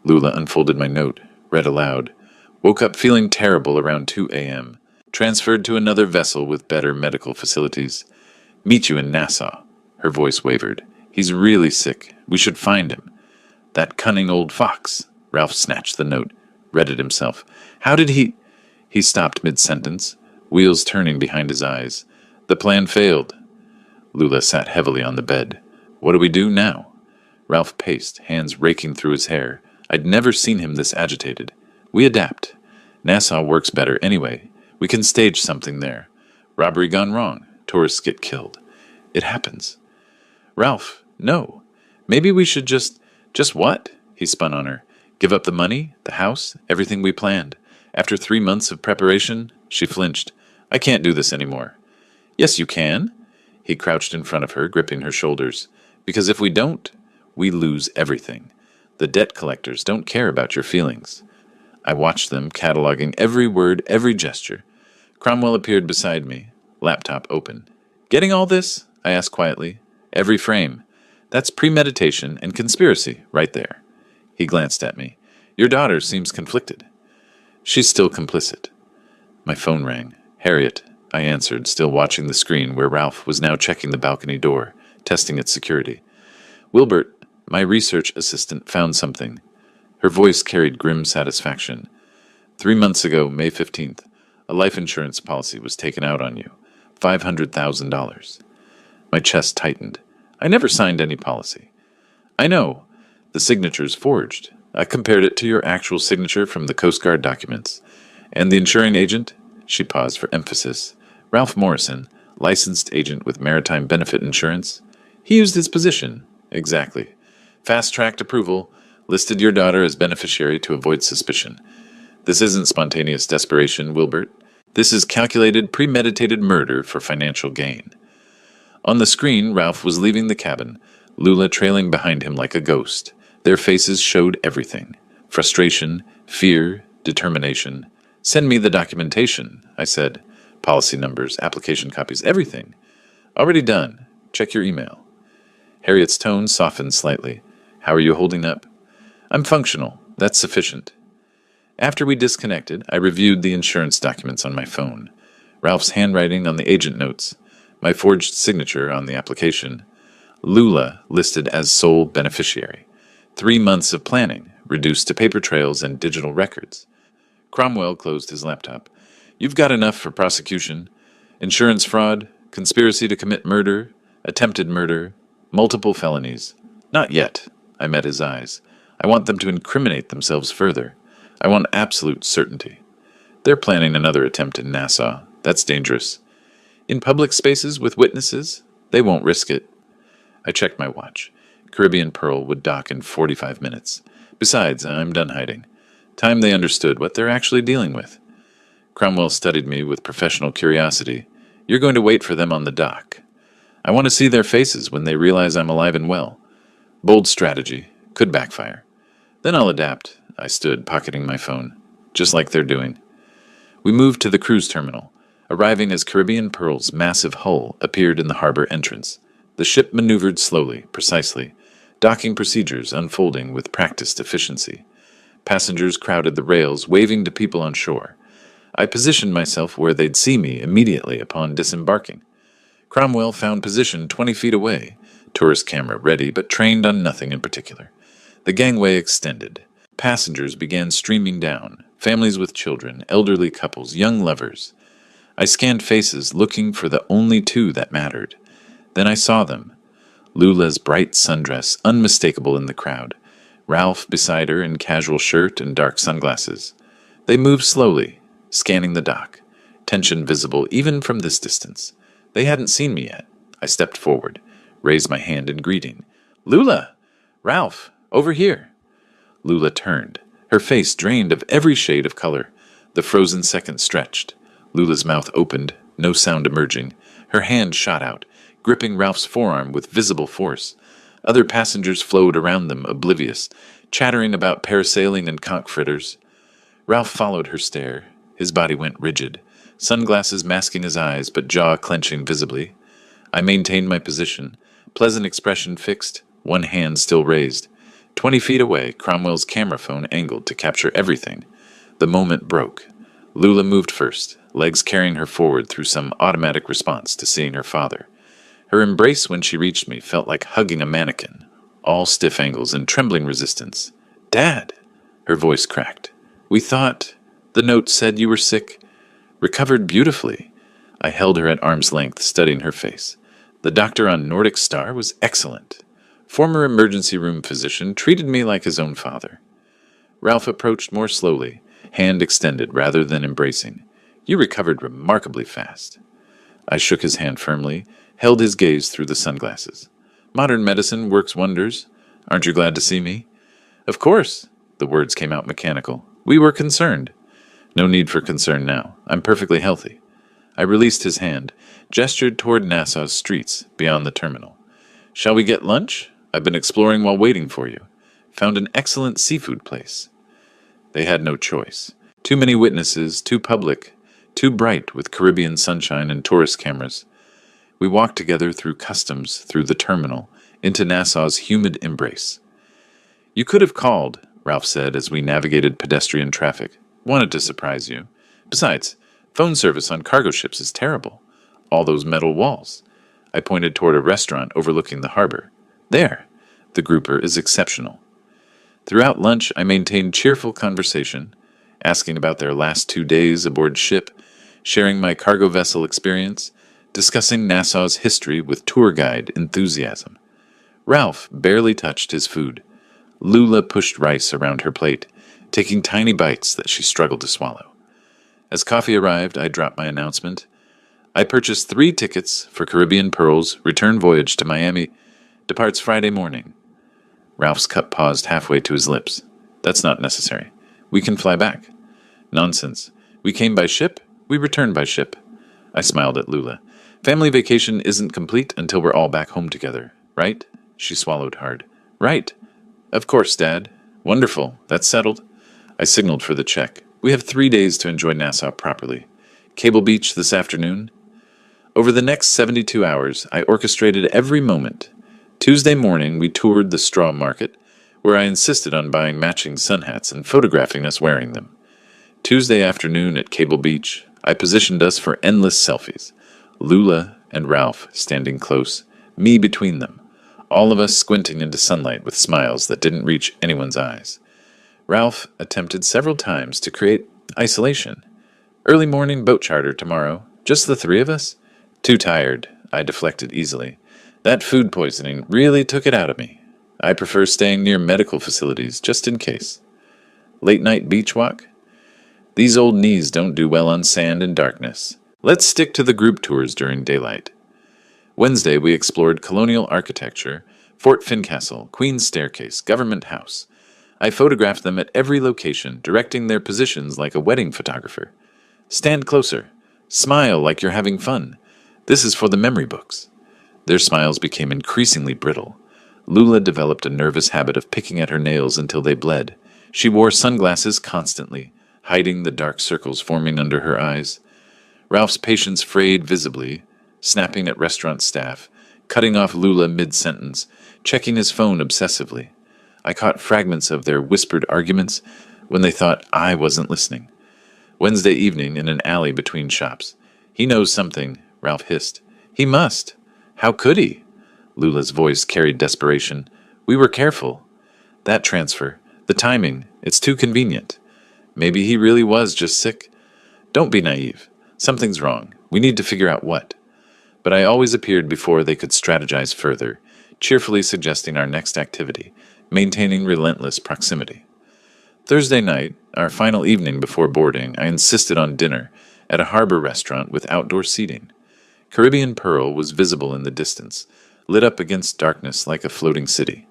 Lula unfolded my note, read aloud. Woke up feeling terrible around 2 a.m. Transferred to another vessel with better medical facilities. Meet you in Nassau. Her voice wavered. He's really sick. We should find him. That cunning old fox. Ralph snatched the note, read it himself. How did he... He stopped mid-sentence, wheels turning behind his eyes. The plan failed. Lula sat heavily on the bed. What do we do now? Ralph paced, hands raking through his hair. I'd never seen him this agitated. We adapt. Nassau works better anyway. We can stage something there. Robbery gone wrong. Tourists get killed. It happens. Ralph, no. Maybe we should just what? He spun on her. Give up the money, the house, everything we planned. After 3 months of preparation, she flinched. I can't do this anymore. Yes, you can. He crouched in front of her, gripping her shoulders. Because if we don't, we lose everything. The debt collectors don't care about your feelings. I watched them, cataloging every word, every gesture. Cromwell appeared beside me, laptop open. Getting all this? I asked quietly. Every frame. That's premeditation and conspiracy, right there. He glanced at me. Your daughter seems conflicted. She's still complicit. My phone rang. Harriet, I answered, still watching the screen where Ralph was now checking the balcony door, testing its security. Wilbert, my research assistant, found something. Her voice carried grim satisfaction. 3 months ago, May 15th, a life insurance policy was taken out on you. $500,000. My chest tightened. I never signed any policy. I know. The signature's forged. I compared it to your actual signature from the Coast Guard documents. And the insuring agent? She paused for emphasis. Ralph Morrison, licensed agent with Maritime Benefit Insurance. He used his position. Exactly. Fast-tracked approval. Listed your daughter as beneficiary to avoid suspicion. This isn't spontaneous desperation, Wilbert. This is calculated, premeditated murder for financial gain. On the screen, Ralph was leaving the cabin, Lula trailing behind him like a ghost. Their faces showed everything: frustration, fear, determination. "Send me the documentation," I said. "Policy numbers, application copies, everything." "Already done. Check your email." Harriet's tone softened slightly. "How are you holding up?" "I'm functional. That's sufficient." After we disconnected, I reviewed the insurance documents on my phone. Ralph's handwriting on the agent notes, my forged signature on the application. Lula listed as sole beneficiary. 3 months of planning, reduced to paper trails and digital records. Cromwell closed his laptop. "You've got enough for prosecution. Insurance fraud, conspiracy to commit murder, attempted murder, multiple felonies." "Not yet." I met his eyes. "I want them to incriminate themselves further. I want absolute certainty. They're planning another attempt in Nassau. That's dangerous. In public spaces with witnesses, they won't risk it." I checked my watch. Caribbean Pearl would dock in 45 minutes. Besides, I'm done hiding. Time they understood what they're actually dealing with. Cromwell studied me with professional curiosity. "You're going to wait for them on the dock. I want to see their faces when they realize I'm alive and well." Bold strategy. Could backfire. "Then I'll adapt." I stood, pocketing my phone. "Just like they're doing." We moved to the cruise terminal, arriving as Caribbean Pearl's massive hull appeared in the harbor entrance. The ship maneuvered slowly, precisely, docking procedures unfolding with practiced efficiency. Passengers crowded the rails, waving to people on shore. I positioned myself where they'd see me immediately upon disembarking. Cromwell found position 20 feet away, tourist camera ready but trained on nothing in particular. The gangway extended. Passengers began streaming down, families with children, elderly couples, young lovers. I scanned faces, looking for the only two that mattered. Then I saw them. Lula's bright sundress, unmistakable in the crowd. Ralph beside her in casual shirt and dark sunglasses. They moved slowly, scanning the dock, tension visible even from this distance. They hadn't seen me yet. I stepped forward, raised my hand in greeting. "Lula! Ralph! Over here!" Lula turned, her face drained of every shade of color. The frozen seconds stretched. Lula's mouth opened, no sound emerging. Her hand shot out, gripping Ralph's forearm with visible force. Other passengers flowed around them, oblivious, chattering about parasailing and conch fritters. Ralph followed her stare. His body went rigid, sunglasses masking his eyes, but jaw clenching visibly. I maintained my position, pleasant expression fixed, one hand still raised. 20 feet away, Cromwell's camera phone angled to capture everything. The moment broke. Lula moved first, legs carrying her forward through some automatic response to seeing her father. Her embrace when she reached me felt like hugging a mannequin, all stiff angles and trembling resistance. "Dad!" Her voice cracked. "We thought... The note said you were sick." "Recovered beautifully." I held her at arm's length, studying her face. The doctor on Nordic Star was excellent. Former emergency room physician treated me like his own father. Ralph approached more slowly, hand extended rather than embracing. "You recovered remarkably fast." I shook his hand firmly, held his gaze through the sunglasses. "Modern medicine works wonders. Aren't you glad to see me?" "Of course." The words came out mechanical. "We were concerned." "No need for concern now. I'm perfectly healthy." I released his hand, gestured toward Nassau's streets, beyond the terminal. "Shall we get lunch? I've been exploring while waiting for you. Found an excellent seafood place." They had no choice. Too many witnesses, too public, too bright with Caribbean sunshine and tourist cameras. We walked together through customs, through the terminal, into Nassau's humid embrace. "You could have called," Ralph said as we navigated pedestrian traffic. "Wanted to surprise you. Besides, phone service on cargo ships is terrible. All those metal walls." I pointed toward a restaurant overlooking the harbor. "There. The grouper is exceptional." Throughout lunch, I maintained cheerful conversation, asking about their last 2 days aboard ship, sharing my cargo vessel experience, discussing Nassau's history with tour guide enthusiasm. Ralph barely touched his food. Lula pushed rice around her plate, taking tiny bites that she struggled to swallow. As coffee arrived, I dropped my announcement. "I purchased 3 tickets for Caribbean Pearl's return voyage to Miami. Departs Friday morning." Ralph's cup paused halfway to his lips. "That's not necessary. We can fly back." "Nonsense. We came by ship, we return by ship." I smiled at Lula. "Family vacation isn't complete until we're all back home together, right?" She swallowed hard. Right. Of course, Dad. Wonderful. That's settled. I signaled for the check. We have 3 days to enjoy Nassau properly. Cable Beach this afternoon. Over the next 72 hours, I orchestrated every moment. Tuesday morning, we toured the straw market, where I insisted on buying matching sun hats and photographing us wearing them. Tuesday afternoon at Cable Beach, I positioned us for endless selfies. Lula and Ralph standing close, me between them, all of us squinting into sunlight with smiles that didn't reach anyone's eyes. Ralph attempted several times to create isolation. Early morning boat charter tomorrow, just the 3 of us? Too tired, I deflected easily. That food poisoning really took it out of me. I prefer staying near medical facilities, just in case. Late night beach walk? These old knees don't do well on sand and darkness. Let's stick to the group tours during daylight. Wednesday, we explored colonial architecture, Fort Fincastle, Queen's Staircase, Government House. I photographed them at every location, directing their positions like a wedding photographer. Stand closer. Smile like you're having fun. This is for the memory books. Their smiles became increasingly brittle. Lula developed a nervous habit of picking at her nails until they bled. She wore sunglasses constantly, hiding the dark circles forming under her eyes. Ralph's patience frayed visibly, snapping at restaurant staff, cutting off Lula mid-sentence, checking his phone obsessively. I caught fragments of their whispered arguments when they thought I wasn't listening. Wednesday evening in an alley between shops. He knows something, Ralph hissed. He must. How could he? Lula's voice carried desperation. We were careful. That transfer, the timing, it's too convenient. Maybe he really was just sick. Don't be naive. Something's wrong. We need to figure out what. But I always appeared before they could strategize further, cheerfully suggesting our next activity, maintaining relentless proximity. Thursday night, our final evening before boarding, I insisted on dinner at a harbor restaurant with outdoor seating. Caribbean Pearl was visible in the distance, lit up against darkness like a floating city.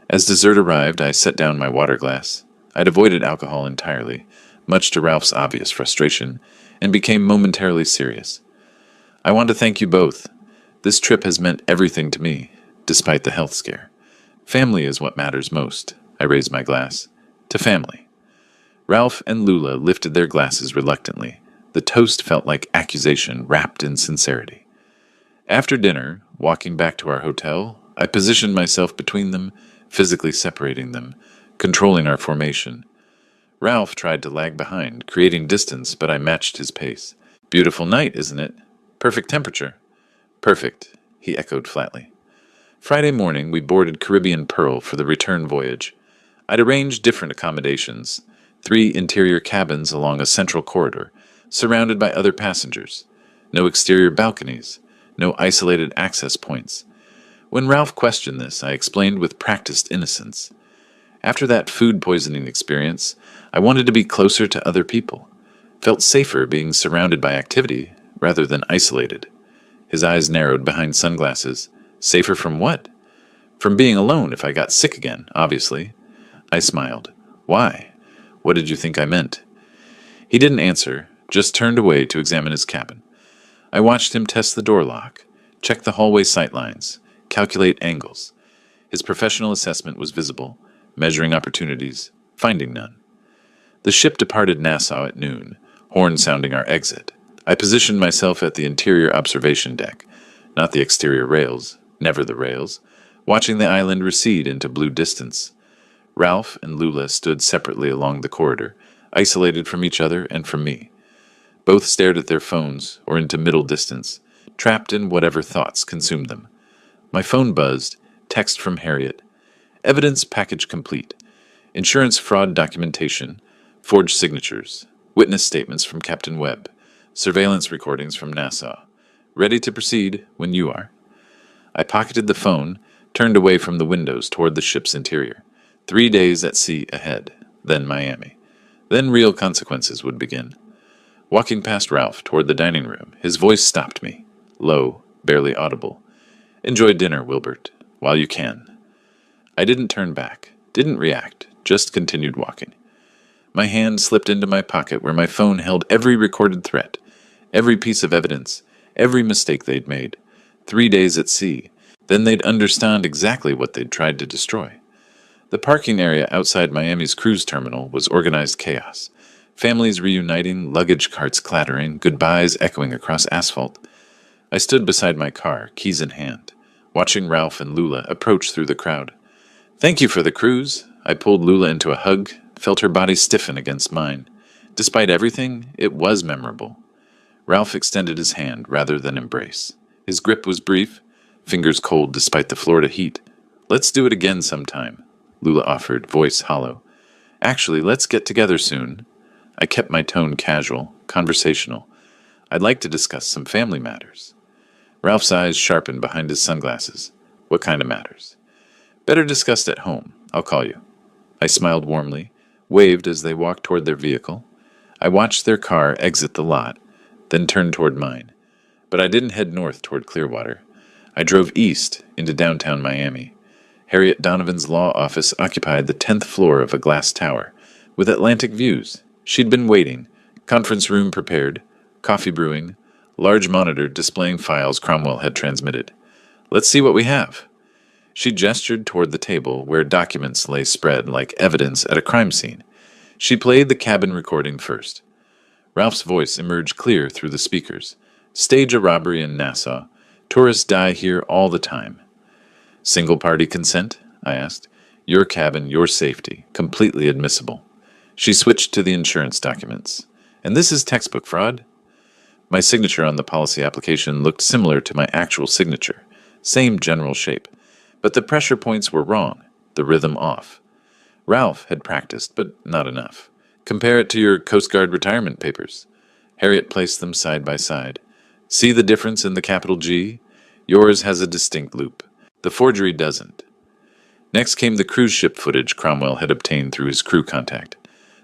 As dessert arrived, I set down my water glass. I'd avoided alcohol entirely, much to Ralph's obvious frustration, and became momentarily serious. I want to thank you both. This trip has meant everything to me, despite the health scare. Family is what matters most. I raised my glass. To family. Ralph and Lula lifted their glasses reluctantly. The toast felt like accusation wrapped in sincerity. After dinner, walking back to our hotel, I positioned myself between them, physically separating them, controlling our formation. Ralph tried to lag behind, creating distance, but I matched his pace. Beautiful night, isn't it? Perfect temperature. Perfect, he echoed flatly. Friday morning, we boarded Caribbean Pearl for the return voyage. I'd arranged different accommodations, 3 interior cabins along a central corridor, surrounded by other passengers. No exterior balconies, no isolated access points. When Ralph questioned this, I explained with practiced innocence. After that food poisoning experience, I wanted to be closer to other people. Felt safer being surrounded by activity rather than isolated. His eyes narrowed behind sunglasses. Safer from what? From being alone if I got sick again, obviously. I smiled. Why? What did you think I meant? He didn't answer, just turned away to examine his cabin. I watched him test the door lock, check the hallway sightlines, calculate angles. His professional assessment was visible, measuring opportunities, finding none. The ship departed Nassau at noon, horn sounding our exit. I positioned myself at the interior observation deck, not the exterior rails, never the rails, watching the island recede into blue distance. Ralph and Lula stood separately along the corridor, isolated from each other and from me. Both stared at their phones or into middle distance, trapped in whatever thoughts consumed them. My phone buzzed, text from Harriet. Evidence package complete. Insurance fraud documentation, forged signatures, witness statements from Captain Webb, surveillance recordings from Nassau. Ready to proceed when you are. I pocketed the phone, turned away from the windows toward the ship's interior. 3 days at sea ahead, then Miami. Then real consequences would begin. Walking past Ralph toward the dining room, his voice stopped me, low, barely audible. Enjoy dinner, Wilbert, while you can. I didn't turn back, didn't react, just continued walking. My hand slipped into my pocket where my phone held every recorded threat, every piece of evidence, every mistake they'd made. 3 days at sea. Then they'd understand exactly what they'd tried to destroy. The parking area outside Miami's cruise terminal was organized chaos. Families reuniting, luggage carts clattering, goodbyes echoing across asphalt. I stood beside my car, keys in hand, watching Ralph and Lula approach through the crowd. "Thank you for the cruise." I pulled Lula into a hug, felt her body stiffen against mine. Despite everything, it was memorable. Ralph extended his hand rather than embrace. His grip was brief, fingers cold despite the Florida heat. "Let's do it again sometime," Lula offered, voice hollow. "Actually, let's get together soon." I kept my tone casual, conversational. "I'd like to discuss some family matters." Ralph's eyes sharpened behind his sunglasses. "What kind of matters?" "Better discussed at home. I'll call you." I smiled warmly, waved as they walked toward their vehicle. I watched their car exit the lot, then turned toward mine. But I didn't head north toward Clearwater. I drove east into downtown Miami. Harriet Donovan's law office occupied the 10th floor of a glass tower, with Atlantic views. She'd been waiting, conference room prepared, coffee brewing, large monitor displaying files Cromwell had transmitted. "Let's see what we have." She gestured toward the table where documents lay spread like evidence at a crime scene. She played the cabin recording first. Ralph's voice emerged clear through the speakers. "Stage a robbery in Nassau. Tourists die here all the time." "Single-party consent?" I asked. "Your cabin, your safety. Completely admissible." She switched to the insurance documents. "And this is textbook fraud?" My signature on the policy application looked similar to my actual signature. Same general shape. But the pressure points were wrong, the rhythm off. Ralph had practiced, but not enough. "Compare it to your Coast Guard retirement papers." Harriet placed them side by side. "See the difference in the capital G? Yours has a distinct loop. The forgery doesn't." Next came the cruise ship footage Cromwell had obtained through his crew contact.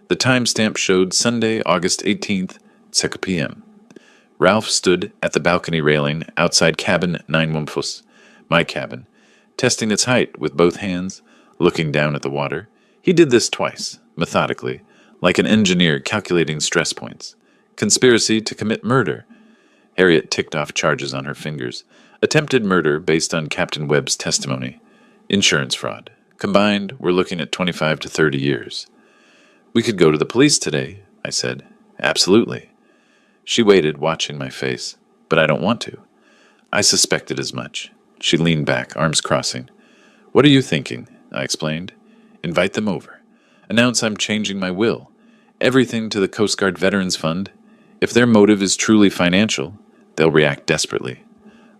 The timestamp showed Sunday, August 18th, 6 p.m. Ralph stood at the balcony railing outside cabin 914, my cabin, testing its height with both hands, looking down at the water. He did this twice, methodically, like an engineer calculating stress points. Conspiracy to commit murder. Harriet ticked off charges on her fingers. Attempted murder based on Captain Webb's testimony. Insurance fraud. Combined, we're looking at 25 to 30 years. "We could go to the police today," I said. "Absolutely." She waited, watching my face. "But I don't want to." I suspected as much. She leaned back, arms crossing. "What are you thinking?" I explained. "Invite them over. Announce I'm changing my will. Everything to the Coast Guard Veterans Fund. If their motive is truly financial, they'll react desperately.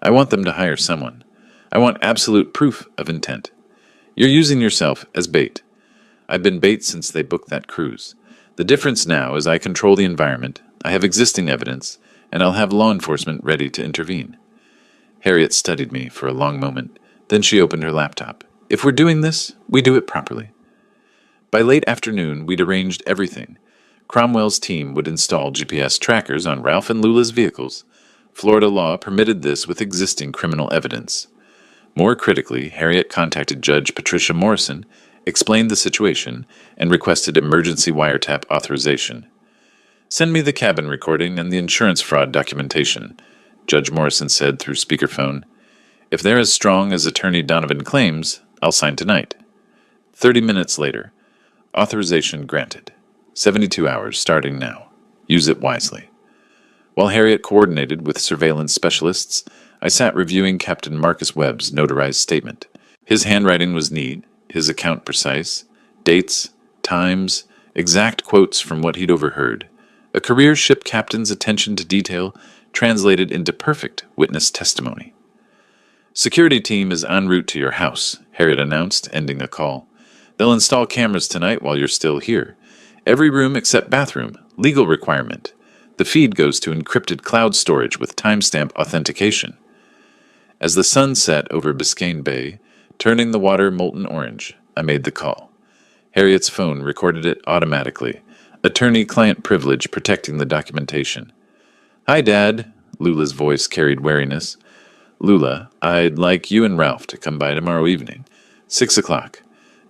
I want them to hire someone. I want absolute proof of intent. You're using yourself as bait. I've been bait since they booked that cruise. The difference now is I control the environment, I have existing evidence, and I'll have law enforcement ready to intervene." Harriet studied me for a long moment. Then she opened her laptop. "If we're doing this, we do it properly." By late afternoon, we'd arranged everything. Cromwell's team would install GPS trackers on Ralph and Lula's vehicles. Florida law permitted this with existing criminal evidence. More critically, Harriet contacted Judge Patricia Morrison, explained the situation, and requested emergency wiretap authorization. "Send me the cabin recording and the insurance fraud documentation," Judge Morrison said through speakerphone. "If they're as strong as Attorney Donovan claims, I'll sign tonight." 30 minutes later, authorization granted. 72 hours starting now. Use it wisely. While Harriet coordinated with surveillance specialists, I sat reviewing Captain Marcus Webb's notarized statement. His handwriting was neat, his account precise, dates, times, exact quotes from what he'd overheard. A career ship captain's attention to detail translated into perfect witness testimony. "Security team is en route to your house," Harriet announced, ending a call. "They'll install cameras tonight while you're still here. Every room except bathroom, legal requirement. The feed goes to encrypted cloud storage with timestamp authentication." As the sun set over Biscayne Bay, turning the water molten orange, I made the call. Harriet's phone recorded it automatically, attorney-client privilege protecting the documentation. "Hi, Dad," Lula's voice carried wariness. "Lula, I'd like you and Ralph to come by tomorrow evening, 6 o'clock.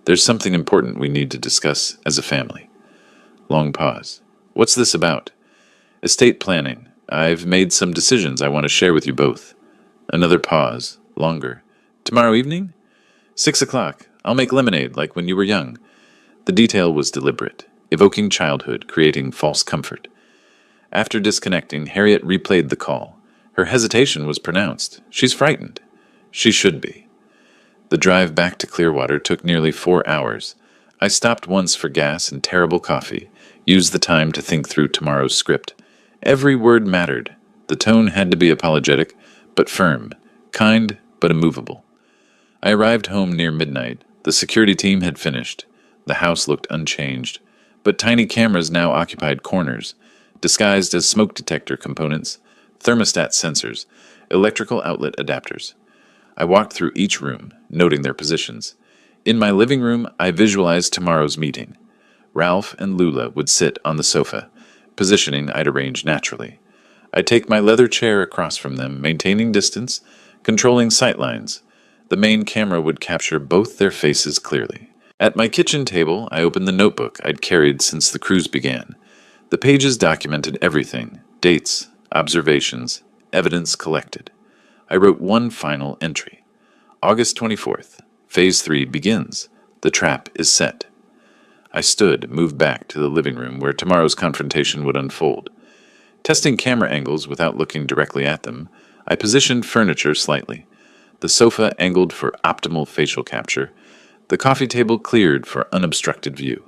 There's something important we need to discuss as a family." Long pause. "What's this about?" "Estate planning. I've made some decisions I want to share with you both." Another pause, longer. Tomorrow evening? 6 o'clock. I'll make lemonade like when you were young. The detail was deliberate, evoking childhood, creating false comfort. After disconnecting, Harriet replayed the call. Her hesitation was pronounced. She's frightened. She should be. The drive back to Clearwater took nearly 4 hours. I stopped once for gas and terrible coffee, used the time to think through tomorrow's script. Every word mattered. The tone had to be apologetic, but firm, kind, but immovable. I arrived home near midnight. The security team had finished. The house looked unchanged, but tiny cameras now occupied corners, disguised as smoke detector components, thermostat sensors, electrical outlet adapters. I walked through each room, noting their positions. In my living room, I visualized tomorrow's meeting. Ralph and Lula would sit on the sofa, positioning I'd arrange naturally. I'd take my leather chair across from them, maintaining distance, controlling sightlines. The main camera would capture both their faces clearly. At my kitchen table, I opened the notebook I'd carried since the cruise began. The pages documented everything: dates, observations, evidence collected. I wrote one final entry. August 24th. Phase 3 begins. The trap is set. I stood, moved back to the living room where tomorrow's confrontation would unfold. Testing camera angles without looking directly at them, I positioned furniture slightly. The sofa angled for optimal facial capture, the coffee table cleared for unobstructed view.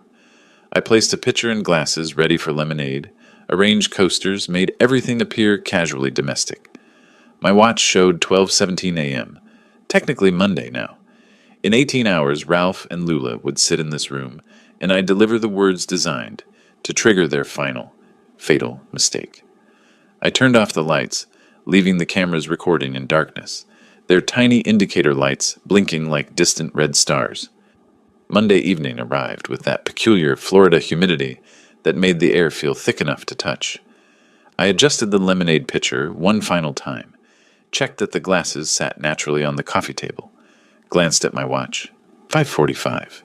I placed a pitcher and glasses ready for lemonade, arranged coasters, made everything appear casually domestic. My watch showed 12:17 a.m., technically Monday now. In 18 hours, Ralph and Lula would sit in this room, and I'd deliver the words designed to trigger their final, fatal mistake. I turned off the lights, leaving the cameras recording in darkness, their tiny indicator lights blinking like distant red stars. Monday evening arrived with that peculiar Florida humidity that made the air feel thick enough to touch. I adjusted the lemonade pitcher one final time, checked that the glasses sat naturally on the coffee table, glanced at my watch. 5:45.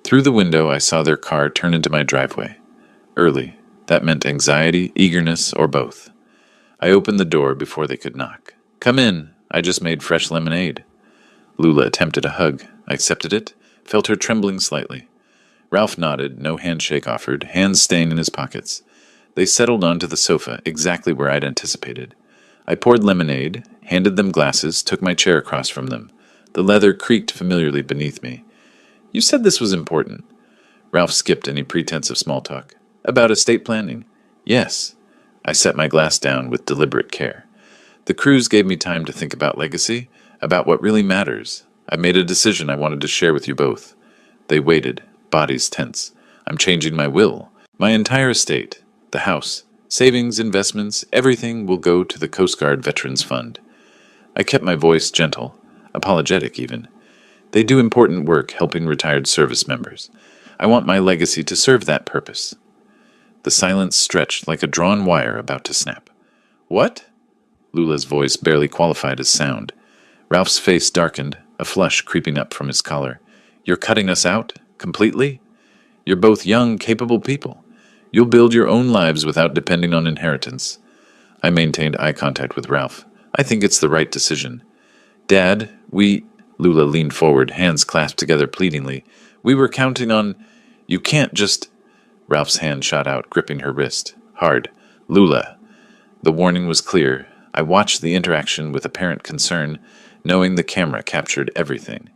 Through the window, I saw their car turn into my driveway. Early. That meant anxiety, eagerness, or both. I opened the door before they could knock. "Come in. I just made fresh lemonade." Lula attempted a hug. I accepted it, felt her trembling slightly. Ralph nodded, no handshake offered, hands staying in his pockets. They settled onto the sofa, exactly where I'd anticipated. I poured lemonade, handed them glasses, took my chair across from them. The leather creaked familiarly beneath me. "You said this was important." Ralph skipped any pretense of small talk. "About estate planning?" "Yes." I set my glass down with deliberate care. The cruise gave me time to think about legacy, about what really matters. I made a decision I wanted to share with you both. They waited, bodies tense. I'm changing my will. My entire estate, the house, savings, investments, everything will go to the Coast Guard Veterans Fund. I kept my voice gentle, apologetic even. They do important work helping retired service members. I want my legacy to serve that purpose. The silence stretched like a drawn wire about to snap. "What?" Lula's voice barely qualified as sound. Ralph's face darkened, a flush creeping up from his collar. "You're cutting us out? Completely? You're both young, capable people. You'll build your own lives without depending on inheritance." I maintained eye contact with Ralph. "I think it's the right decision." "Dad, Lula leaned forward, hands clasped together pleadingly. "We were counting on—" "You can't just—" Ralph's hand shot out, gripping her wrist. Hard. "Lula." The warning was clear. I watched the interaction with apparent concern, knowing the camera captured everything.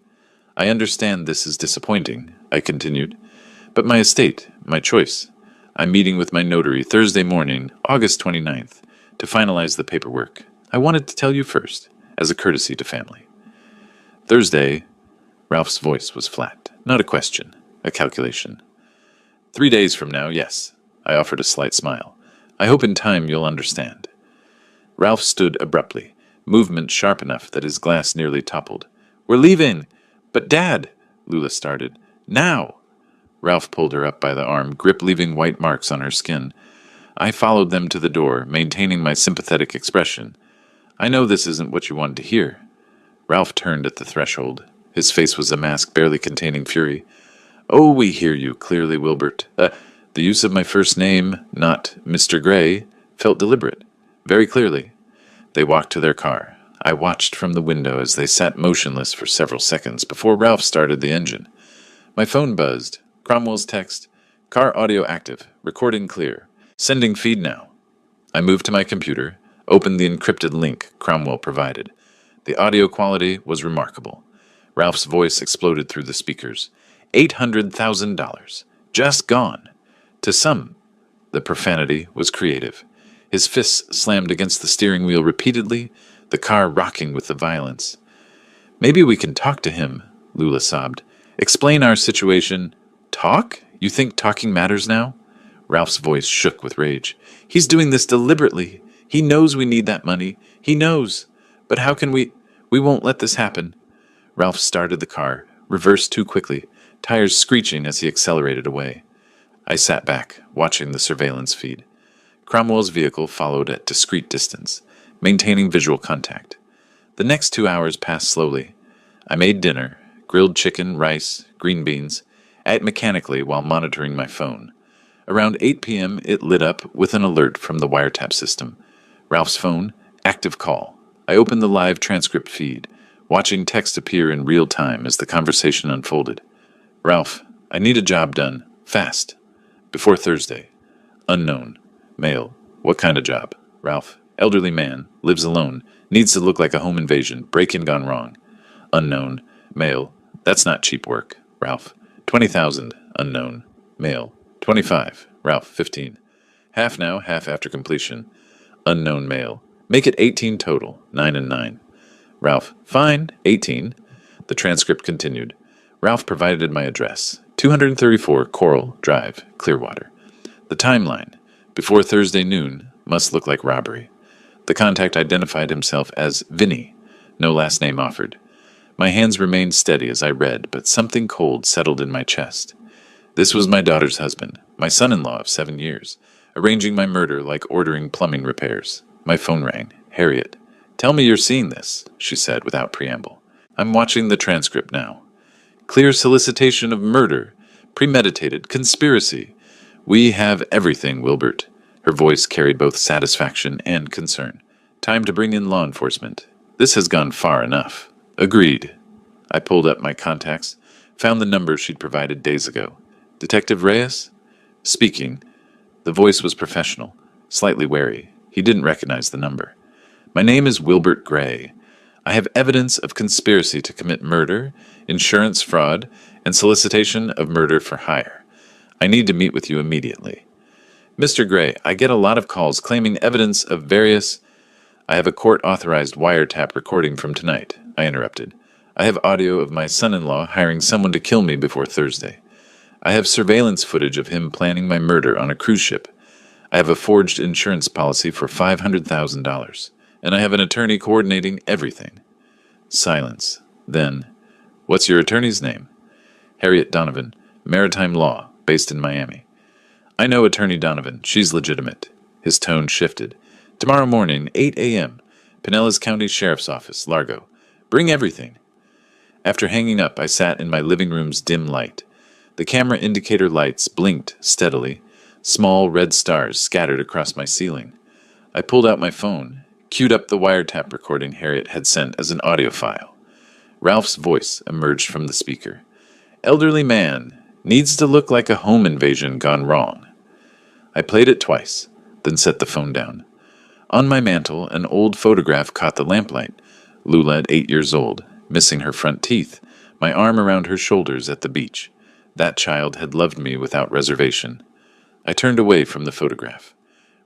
"I understand this is disappointing," I continued. "But my estate, my choice. I'm meeting with my notary Thursday morning, August 29th, to finalize the paperwork. I wanted to tell you first, as a courtesy to family." "Thursday," Ralph's voice was flat. Not a question, a calculation. 3 days from now, yes. I offered a slight smile. "I hope in time you'll understand." Ralph stood abruptly, movement sharp enough that his glass nearly toppled. "We're leaving!" "But Dad!" Lula started. "Now!" Ralph pulled her up by the arm, grip leaving white marks on her skin. I followed them to the door, maintaining my sympathetic expression. "I know this isn't what you wanted to hear." Ralph turned at the threshold. His face was a mask barely containing fury. "Oh, we hear you clearly, Wilbert. The use of my first name, not Mr. Gray, felt deliberate. Very clearly." They walked to their car. I watched from the window as they sat motionless for several seconds before Ralph started the engine. My phone buzzed. Cromwell's text. Car audio active. Recording clear. Sending feed now. I moved to my computer, opened the encrypted link Cromwell provided. The audio quality was remarkable. Ralph's voice exploded through the speakers. $800,000. Just gone. To some, the profanity was creative. His fists slammed against the steering wheel repeatedly, the car rocking with the violence. Maybe we can talk to him, Lula sobbed. Explain our situation. Talk? You think talking matters now? Ralph's voice shook with rage. He's doing this deliberately. He knows we need that money. He knows. But how can we... We won't let this happen. Ralph started the car, reversed too quickly, tires screeching as he accelerated away. I sat back, watching the surveillance feed. Cromwell's vehicle followed at discreet distance, maintaining visual contact. The next 2 hours passed slowly. I made dinner, grilled chicken, rice, green beans, ate mechanically while monitoring my phone. Around 8 p.m., it lit up with an alert from the wiretap system. Ralph's phone, active call. I opened the live transcript feed, watching text appear in real time as the conversation unfolded. Ralph, I need a job done. Fast. Before Thursday. Unknown. Male. What kind of job? Ralph. Elderly man. Lives alone. Needs to look like a home invasion. Break-in gone wrong. Unknown. Male. That's not cheap work. Ralph. 20,000. Unknown. Male. 25. Ralph. 15. Half now, half after completion. Unknown male. Make it 18 total. 9 and 9. Ralph. Fine. 18. The transcript continued. Ralph provided my address. 234 Coral Drive, Clearwater. The timeline. Before Thursday noon. Must look like robbery. The contact identified himself as Vinny. No last name offered. My hands remained steady as I read, but something cold settled in my chest. This was my daughter's husband, my son-in-law of 7 years, arranging my murder like ordering plumbing repairs. My phone rang. Harriet. Tell me you're seeing this, she said without preamble. I'm watching the transcript now. Clear solicitation of murder. Premeditated. Conspiracy. We have everything, Wilbert. Her voice carried both satisfaction and concern. Time to bring in law enforcement. This has gone far enough. Agreed. I pulled up my contacts, found the number she'd provided days ago. Detective Reyes? Speaking. The voice was professional, slightly wary. He didn't recognize the number. My name is Wilbert Gray. I have evidence of conspiracy to commit murder, insurance fraud, and solicitation of murder for hire. I need to meet with you immediately. Mr. Gray, I get a lot of calls claiming evidence of various... I have a court-authorized wiretap recording from tonight, I interrupted. I have audio of my son-in-law hiring someone to kill me before Thursday. I have surveillance footage of him planning my murder on a cruise ship. I have a forged insurance policy for $500,000, and I have an attorney coordinating everything. Silence. Then, what's your attorney's name? Harriet Donovan, Maritime Law, based in Miami. I know Attorney Donovan. She's legitimate. His tone shifted. Tomorrow morning, 8 a.m., Pinellas County Sheriff's Office, Largo. Bring everything. After hanging up, I sat in my living room's dim light. The camera indicator lights blinked steadily. Small red stars scattered across my ceiling. I pulled out my phone, queued up the wiretap recording Harriet had sent as an audio file. Ralph's voice emerged from the speaker. Elderly man. Needs to look like a home invasion gone wrong. I played it twice, then set the phone down. On my mantel, an old photograph caught the lamplight. Lula at 8 years old, missing her front teeth, my arm around her shoulders at the beach. That child had loved me without reservation. I turned away from the photograph.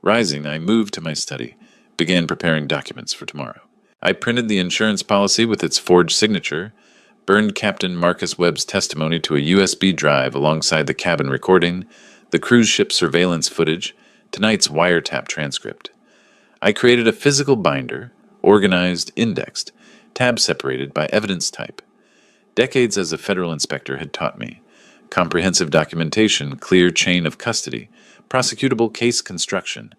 Rising, I moved to my study, began preparing documents for tomorrow. I printed the insurance policy with its forged signature, burned Captain Marcus Webb's testimony to a USB drive alongside the cabin recording, the cruise ship surveillance footage, tonight's wiretap transcript. I created a physical binder, organized, indexed, tab-separated by evidence type. Decades as a federal inspector had taught me. Comprehensive documentation, clear chain of custody, prosecutable case construction.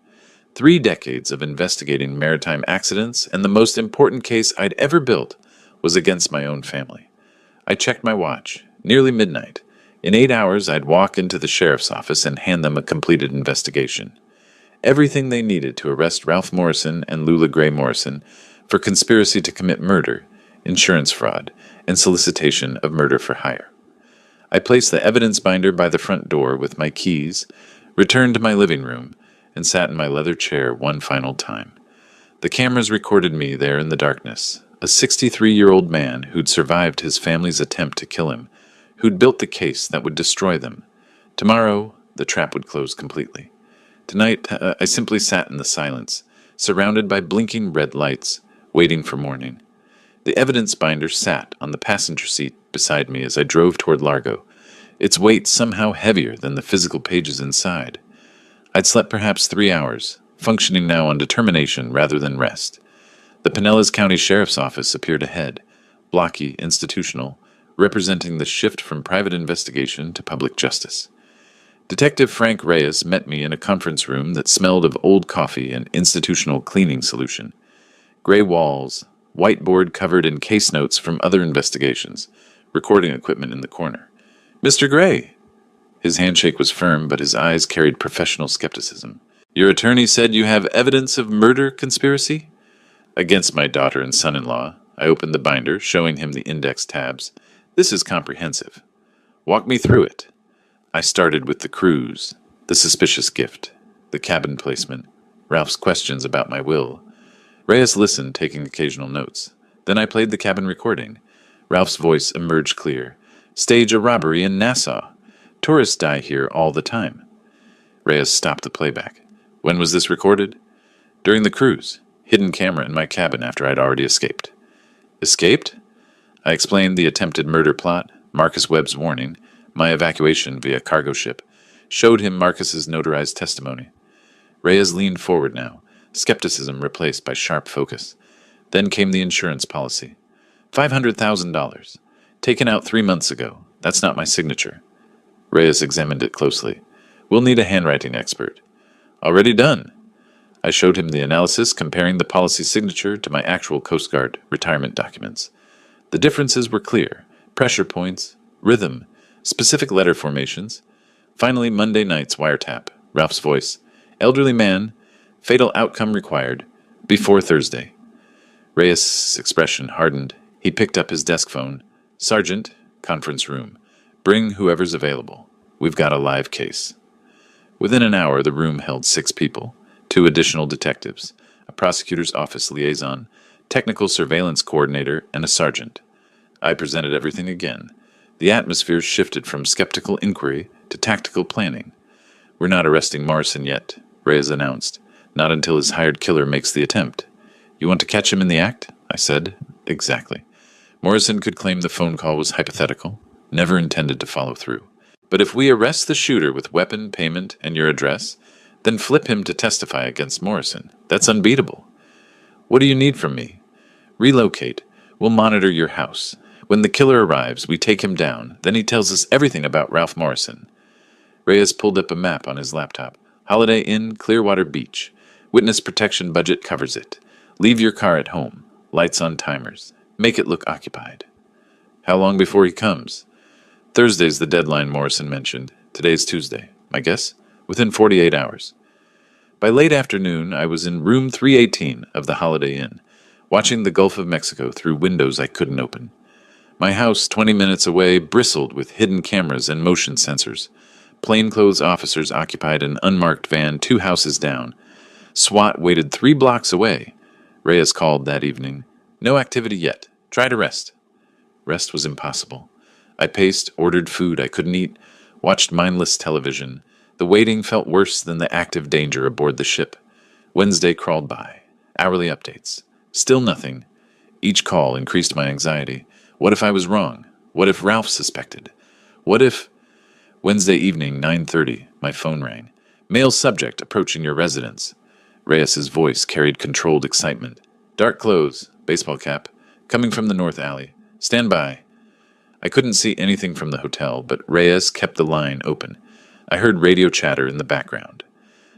3 decades of investigating maritime accidents, and the most important case I'd ever built was against my own family. I checked my watch. Nearly midnight. In 8 hours, I'd walk into the sheriff's office and hand them a completed investigation. Everything they needed to arrest Ralph Morrison and Lula Gray Morrison for conspiracy to commit murder, insurance fraud, and solicitation of murder for hire. I placed the evidence binder by the front door with my keys, returned to my living room, and sat in my leather chair one final time. The cameras recorded me there in the darkness, a 63-year-old man who'd survived his family's attempt to kill him, who'd built the case that would destroy them. Tomorrow, the trap would close completely. Tonight, I simply sat in the silence, surrounded by blinking red lights, waiting for morning. The evidence binder sat on the passenger seat beside me as I drove toward Largo, its weight somehow heavier than the physical pages inside. I'd slept perhaps 3 hours, functioning now on determination rather than rest. The Pinellas County Sheriff's Office appeared ahead, blocky, institutional, representing the shift from private investigation to public justice. Detective Frank Reyes met me in a conference room that smelled of old coffee and institutional cleaning solution. Gray walls, whiteboard covered in case notes from other investigations, recording equipment in the corner. "Mr. Gray!" His handshake was firm, but his eyes carried professional skepticism. "Your attorney said you have evidence of murder conspiracy?" "Against my daughter and son-in-law." I opened the binder, showing him the index tabs. "This is comprehensive. Walk me through it." I started with the cruise, the suspicious gift, the cabin placement, Ralph's questions about my will. Reyes listened, taking occasional notes. Then I played the cabin recording. Ralph's voice emerged clear. "Stage a robbery in Nassau. Tourists die here all the time." Reyes stopped the playback. "When was this recorded?" "During the cruise. Hidden camera in my cabin after I'd already escaped." "Escaped?" I explained the attempted murder plot, Marcus Webb's warning, my evacuation via cargo ship, showed him Marcus's notarized testimony. Reyes leaned forward now, skepticism replaced by sharp focus. Then came the insurance policy. $500,000. Taken out 3 months ago. That's not my signature. Reyes examined it closely. "We'll need a handwriting expert." "Already done." I showed him the analysis comparing the policy signature to my actual Coast Guard retirement documents. The differences were clear. Pressure points, rhythm, specific letter formations. Finally, Monday night's wiretap. Ralph's voice. "Elderly man. Fatal outcome required. Before Thursday." Reyes' expression hardened. He picked up his desk phone. "Sergeant, conference room. Bring whoever's available. We've got a live case." Within an hour, the room held 6 people, 2 additional detectives, a prosecutor's office liaison, technical surveillance coordinator, and a sergeant. I presented everything again. The atmosphere shifted from skeptical inquiry to tactical planning. "We're not arresting Morrison yet," Reyes announced. "Not until his hired killer makes the attempt." "You want to catch him in the act?" I said. "Exactly." Morrison could claim the phone call was hypothetical, never intended to follow through. "But if we arrest the shooter with weapon, payment, and your address, then flip him to testify against Morrison. That's unbeatable." "What do you need from me?" "Relocate. We'll monitor your house. When the killer arrives, we take him down. Then he tells us everything about Ralph Morrison." Reyes pulled up a map on his laptop. "Holiday Inn, Clearwater Beach. Witness protection budget covers it. Leave your car at home. Lights on timers. Make it look occupied." "How long before he comes?" "Thursday's the deadline Morrison mentioned. Today's Tuesday. My guess? Within 48 hours. By late afternoon, I was in room 318 of the Holiday Inn, watching the Gulf of Mexico through windows I couldn't open. My house, 20 minutes away, bristled with hidden cameras and motion sensors. Plainclothes officers occupied an unmarked van 2 houses down. SWAT waited 3 blocks away. Reyes called that evening. "No activity yet. Try to rest." Rest was impossible. I paced, ordered food I couldn't eat, watched mindless television. The waiting felt worse than the active danger aboard the ship. Wednesday crawled by. Hourly updates. Still nothing. Each call increased my anxiety. What if I was wrong? What if Ralph suspected? What if... Wednesday evening, 9:30, my phone rang. "Male subject approaching your residence." Reyes's voice carried controlled excitement. "Dark clothes, baseball cap, coming from the north alley. Stand by." I couldn't see anything from the hotel, but Reyes kept the line open. I heard radio chatter in the background.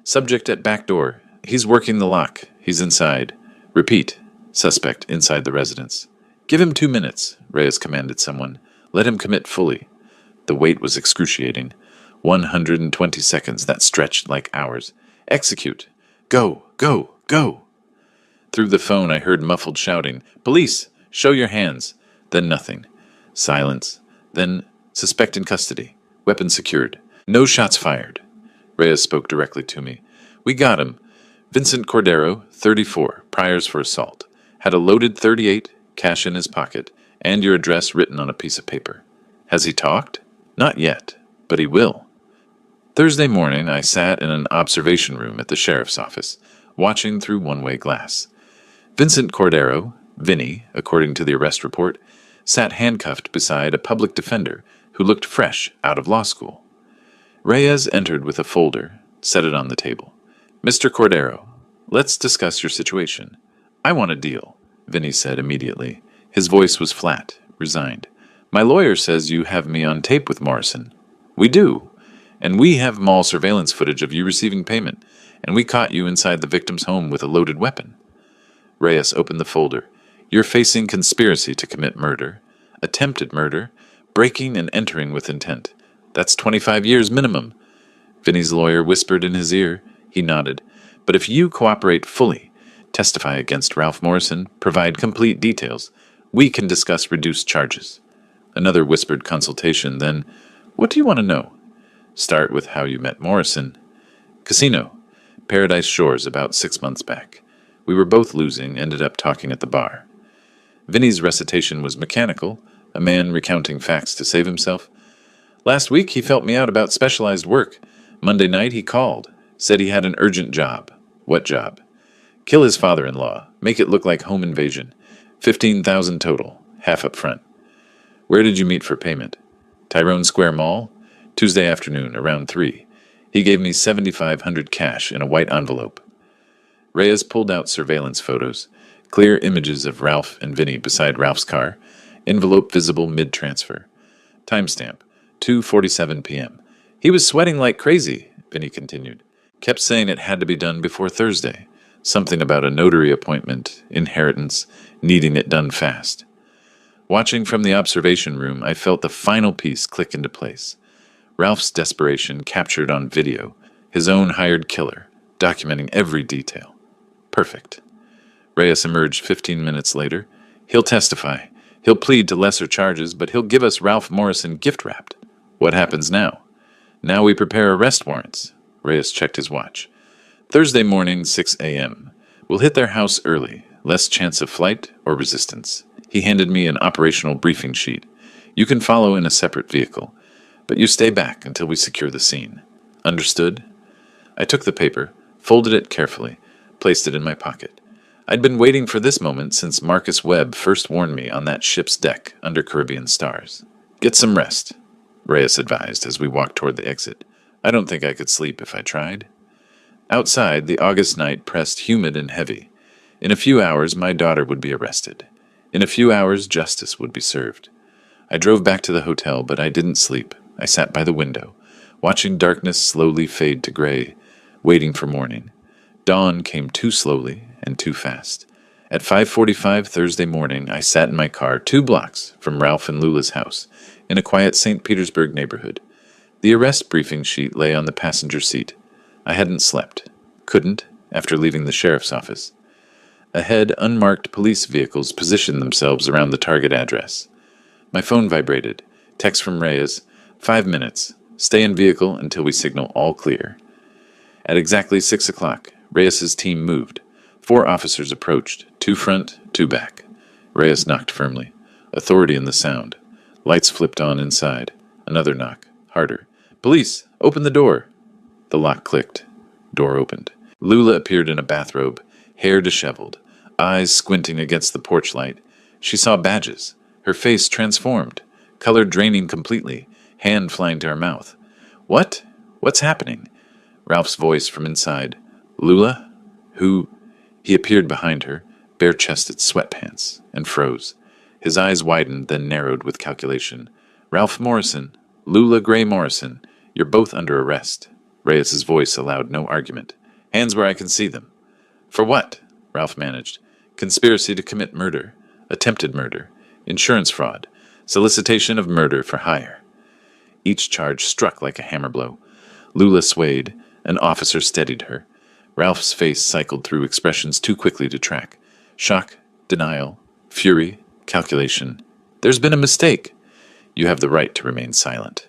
"Subject at back door. He's working the lock. He's inside. Repeat. Suspect inside the residence." "Give him 2 minutes," Reyes commanded someone. "Let him commit fully." The wait was excruciating. 120 seconds that stretched like hours. "Execute. Go, go, go." Through the phone, I heard muffled shouting, "Police! Show your hands!" Then nothing. Silence. Then, suspect in custody. Weapon secured. No shots fired. Reyes spoke directly to me. "We got him. Vincent Cordero, 34, priors for assault. Had a loaded 38, cash in his pocket, and your address written on a piece of paper. Has he talked? Not yet, but he will." Thursday morning, I sat in an observation room at the sheriff's office, watching through one-way glass. Vincent Cordero, Vinny, according to the arrest report, sat handcuffed beside a public defender who looked fresh out of law school. Reyes entered with a folder, set it on the table. "Mr. Cordero, let's discuss your situation." "I want a deal," Vinny said immediately. His voice was flat, resigned. "My lawyer says you have me on tape with Morrison." "We do. And we have mall surveillance footage of you receiving payment, and we caught you inside the victim's home with a loaded weapon." Reyes opened the folder. "You're facing conspiracy to commit murder, attempted murder, breaking and entering with intent. That's 25 years minimum." Vinny's lawyer whispered in his ear. He nodded. "But if you cooperate fully, testify against Ralph Morrison, provide complete details, we can discuss reduced charges." Another whispered consultation, then, "What do you want to know?" "Start with how you met Morrison." "Casino. Paradise Shores about 6 months back. We were both losing, ended up talking at the bar." Vinny's recitation was mechanical, a man recounting facts to save himself. "Last week he felt me out about specialized work. Monday night he called, said he had an urgent job." "What job?" "Kill his father-in-law, make it look like home invasion. 15,000 total, half up front." "Where did you meet for payment?" "Tyrone Square Mall. Tuesday afternoon, around 3. He gave me 7,500 cash in a white envelope." Reyes pulled out surveillance photos, clear images of Ralph and Vinny beside Ralph's car, envelope visible mid-transfer. Timestamp, 2:47 p.m. "He was sweating like crazy," Vinny continued. "Kept saying it had to be done before Thursday. Something about a notary appointment, inheritance, needing it done fast." Watching from the observation room, I felt the final piece click into place. Ralph's desperation captured on video, his own hired killer, documenting every detail. Perfect. Reyes emerged 15 minutes later. "He'll testify. He'll plead to lesser charges, but he'll give us Ralph Morrison gift-wrapped." "What happens now?" "Now we prepare arrest warrants." Reyes checked his watch. "Thursday morning, 6 a.m. We'll hit their house early, less chance of flight or resistance." He handed me an operational briefing sheet. "You can follow in a separate vehicle, but you stay back until we secure the scene." "Understood?" I took the paper, folded it carefully, placed it in my pocket. I'd been waiting for this moment since Marcus Webb first warned me on that ship's deck under Caribbean stars. "Get some rest," Reyes advised as we walked toward the exit. "I don't think I could sleep if I tried." Outside, the August night pressed humid and heavy. In a few hours, my daughter would be arrested. In a few hours, justice would be served. I drove back to the hotel, but I didn't sleep. I sat by the window, watching darkness slowly fade to gray, waiting for morning. Dawn came too slowly and too fast. At 5:45 Thursday morning, I sat in my car 2 blocks from Ralph and Lula's house, in a quiet St. Petersburg neighborhood. The arrest briefing sheet lay on the passenger seat. I hadn't slept. Couldn't, after leaving the sheriff's office. Ahead, unmarked police vehicles positioned themselves around the target address. My phone vibrated. Text from Reyes. 5 minutes. Stay in vehicle until we signal all clear. At exactly 6 o'clock, Reyes's team moved. 4 officers approached, 2 front, 2 back. Reyes knocked firmly. Authority in the sound. Lights flipped on inside. Another knock. Harder. "Police! Open the door!" The lock clicked. Door opened. Lula appeared in a bathrobe, hair disheveled, eyes squinting against the porch light. She saw badges. Her face transformed, color draining completely, hand flying to her mouth. "What? What's happening?" Ralph's voice from inside. "Lula? Who?" He appeared behind her, bare-chested sweatpants, and froze. His eyes widened, then narrowed with calculation. "Ralph Morrison. Lula Gray Morrison. You're both under arrest." Reyes's voice allowed no argument. "Hands where I can see them." "For what?" Ralph managed. "Conspiracy to commit murder. Attempted murder. Insurance fraud. Solicitation of murder for hire." Each charge struck like a hammer blow. Lula swayed. An officer steadied her. Ralph's face cycled through expressions too quickly to track. Shock, denial, fury, calculation. There's been a mistake. You have the right to remain silent.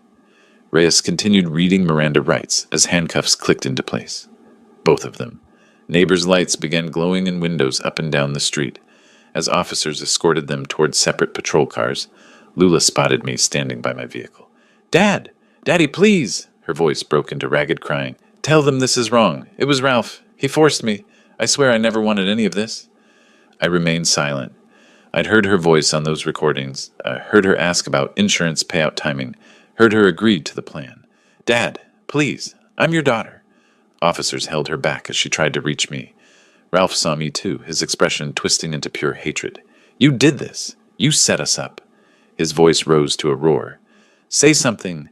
Reyes continued reading Miranda rights as handcuffs clicked into place. Both of them. Neighbors' lights began glowing in windows up and down the street. As officers escorted them toward separate patrol cars, Lula spotted me standing by my vehicle. "Dad! Daddy, please!" Her voice broke into ragged crying. "Tell them this is wrong. It was Ralph. He forced me. I swear I never wanted any of this." I remained silent. I'd heard her voice on those recordings, heard her ask about insurance payout timing, heard her agree to the plan. "Dad, please, I'm your daughter." Officers held her back as she tried to reach me. Ralph saw me too, his expression twisting into pure hatred. "You did this. You set us up." His voice rose to a roar. "Say something."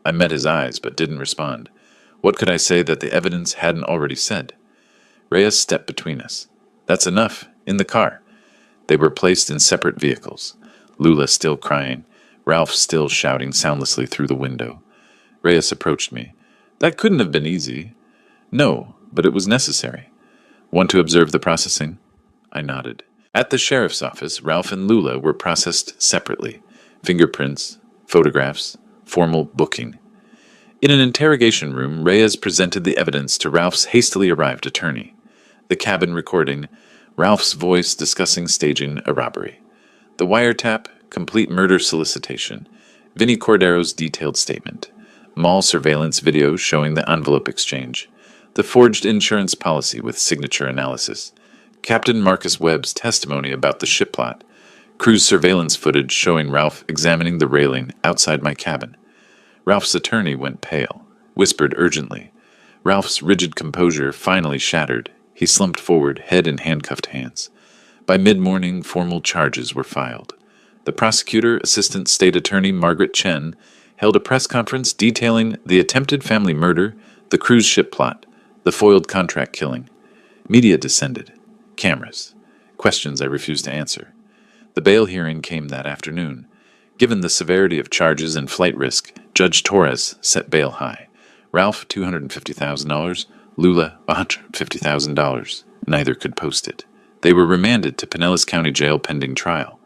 I met his eyes, but didn't respond. What could I say that the evidence hadn't already said? Reyes stepped between us. "That's enough. In the car." They were placed in separate vehicles. Lula still crying, Ralph still shouting soundlessly through the window. Reyes approached me. "That couldn't have been easy." "No, but it was necessary." "Want to observe the processing?" I nodded. At the sheriff's office, Ralph and Lula were processed separately. Fingerprints, photographs, formal booking. In an interrogation room, Reyes presented the evidence to Ralph's hastily arrived attorney. The cabin recording, Ralph's voice discussing staging a robbery. The wiretap, complete murder solicitation. Vinny Cordero's detailed statement. Mall surveillance video showing the envelope exchange. The forged insurance policy with signature analysis. Captain Marcus Webb's testimony about the ship plot. Cruise surveillance footage showing Ralph examining the railing outside my cabin. Ralph's attorney went pale, whispered urgently. Ralph's rigid composure finally shattered. He slumped forward, head in handcuffed hands. By mid-morning, formal charges were filed. The prosecutor, Assistant State Attorney Margaret Chen, held a press conference detailing the attempted family murder, the cruise ship plot, the foiled contract killing. Media descended. Cameras. Questions I refused to answer. The bail hearing came that afternoon. Given the severity of charges and flight risk, Judge Torres set bail high. Ralph, $250,000. Lula, $150,000. Neither could post it. They were remanded to Pinellas County Jail pending trial.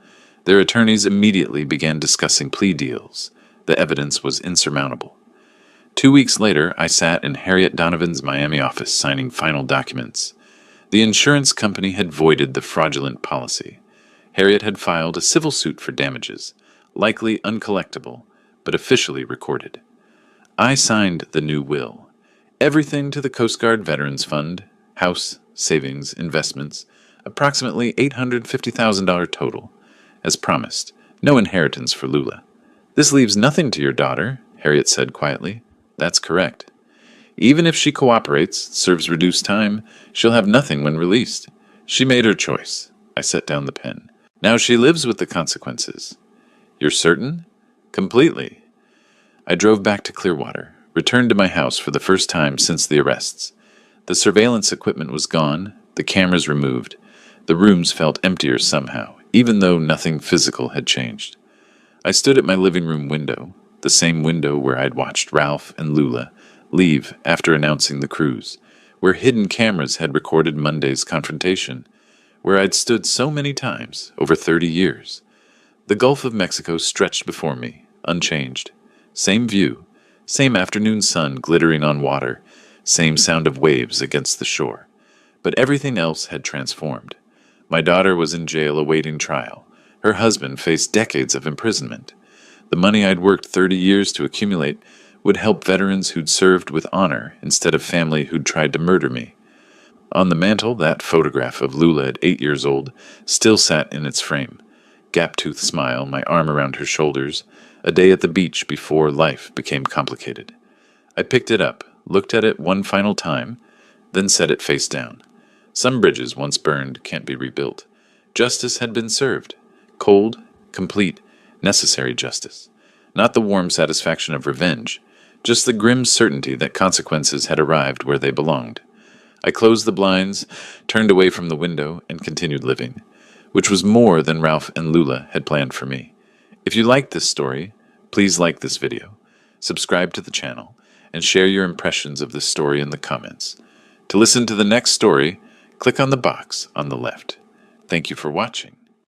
Their attorneys immediately began discussing plea deals. The evidence was insurmountable. 2 weeks later, I sat in Harriet Donovan's Miami office signing final documents. The insurance company had voided the fraudulent policy. Harriet had filed a civil suit for damages, likely uncollectible, but officially recorded. I signed the new will. Everything to the Coast Guard Veterans Fund, house, savings, investments, approximately $850,000 total. As promised, no inheritance for Lula. "This leaves nothing to your daughter," Harriet said quietly. "That's correct. Even if she cooperates, serves reduced time, she'll have nothing when released. She made her choice." I set down the pen. "Now she lives with the consequences." "You're certain?" "Completely." I drove back to Clearwater, returned to my house for the first time since the arrests. The surveillance equipment was gone, the cameras removed. The rooms felt emptier somehow, even though nothing physical had changed. I stood at my living room window, the same window where I'd watched Ralph and Lula leave after announcing the cruise, where hidden cameras had recorded Monday's confrontation, where I'd stood so many times over 30 years. The Gulf of Mexico stretched before me, unchanged. Same view, same afternoon sun glittering on water, same sound of waves against the shore. But everything else had transformed. My daughter was in jail awaiting trial. Her husband faced decades of imprisonment. The money I'd worked 30 years to accumulate would help veterans who'd served with honor instead of family who'd tried to murder me. On the mantel, that photograph of Lula at 8 years old still sat in its frame. Gap-toothed smile, my arm around her shoulders, a day at the beach before life became complicated. I picked it up, looked at it one final time, then set it face down. Some bridges once burned can't be rebuilt. Justice had been served. Cold, complete, necessary justice. Not the warm satisfaction of revenge, just the grim certainty that consequences had arrived where they belonged. I closed the blinds, turned away from the window, and continued living, which was more than Ralph and Lula had planned for me. If you liked this story, please like this video, subscribe to the channel, and share your impressions of this story in the comments. To listen to the next story, click on the box on the left. Thank you for watching.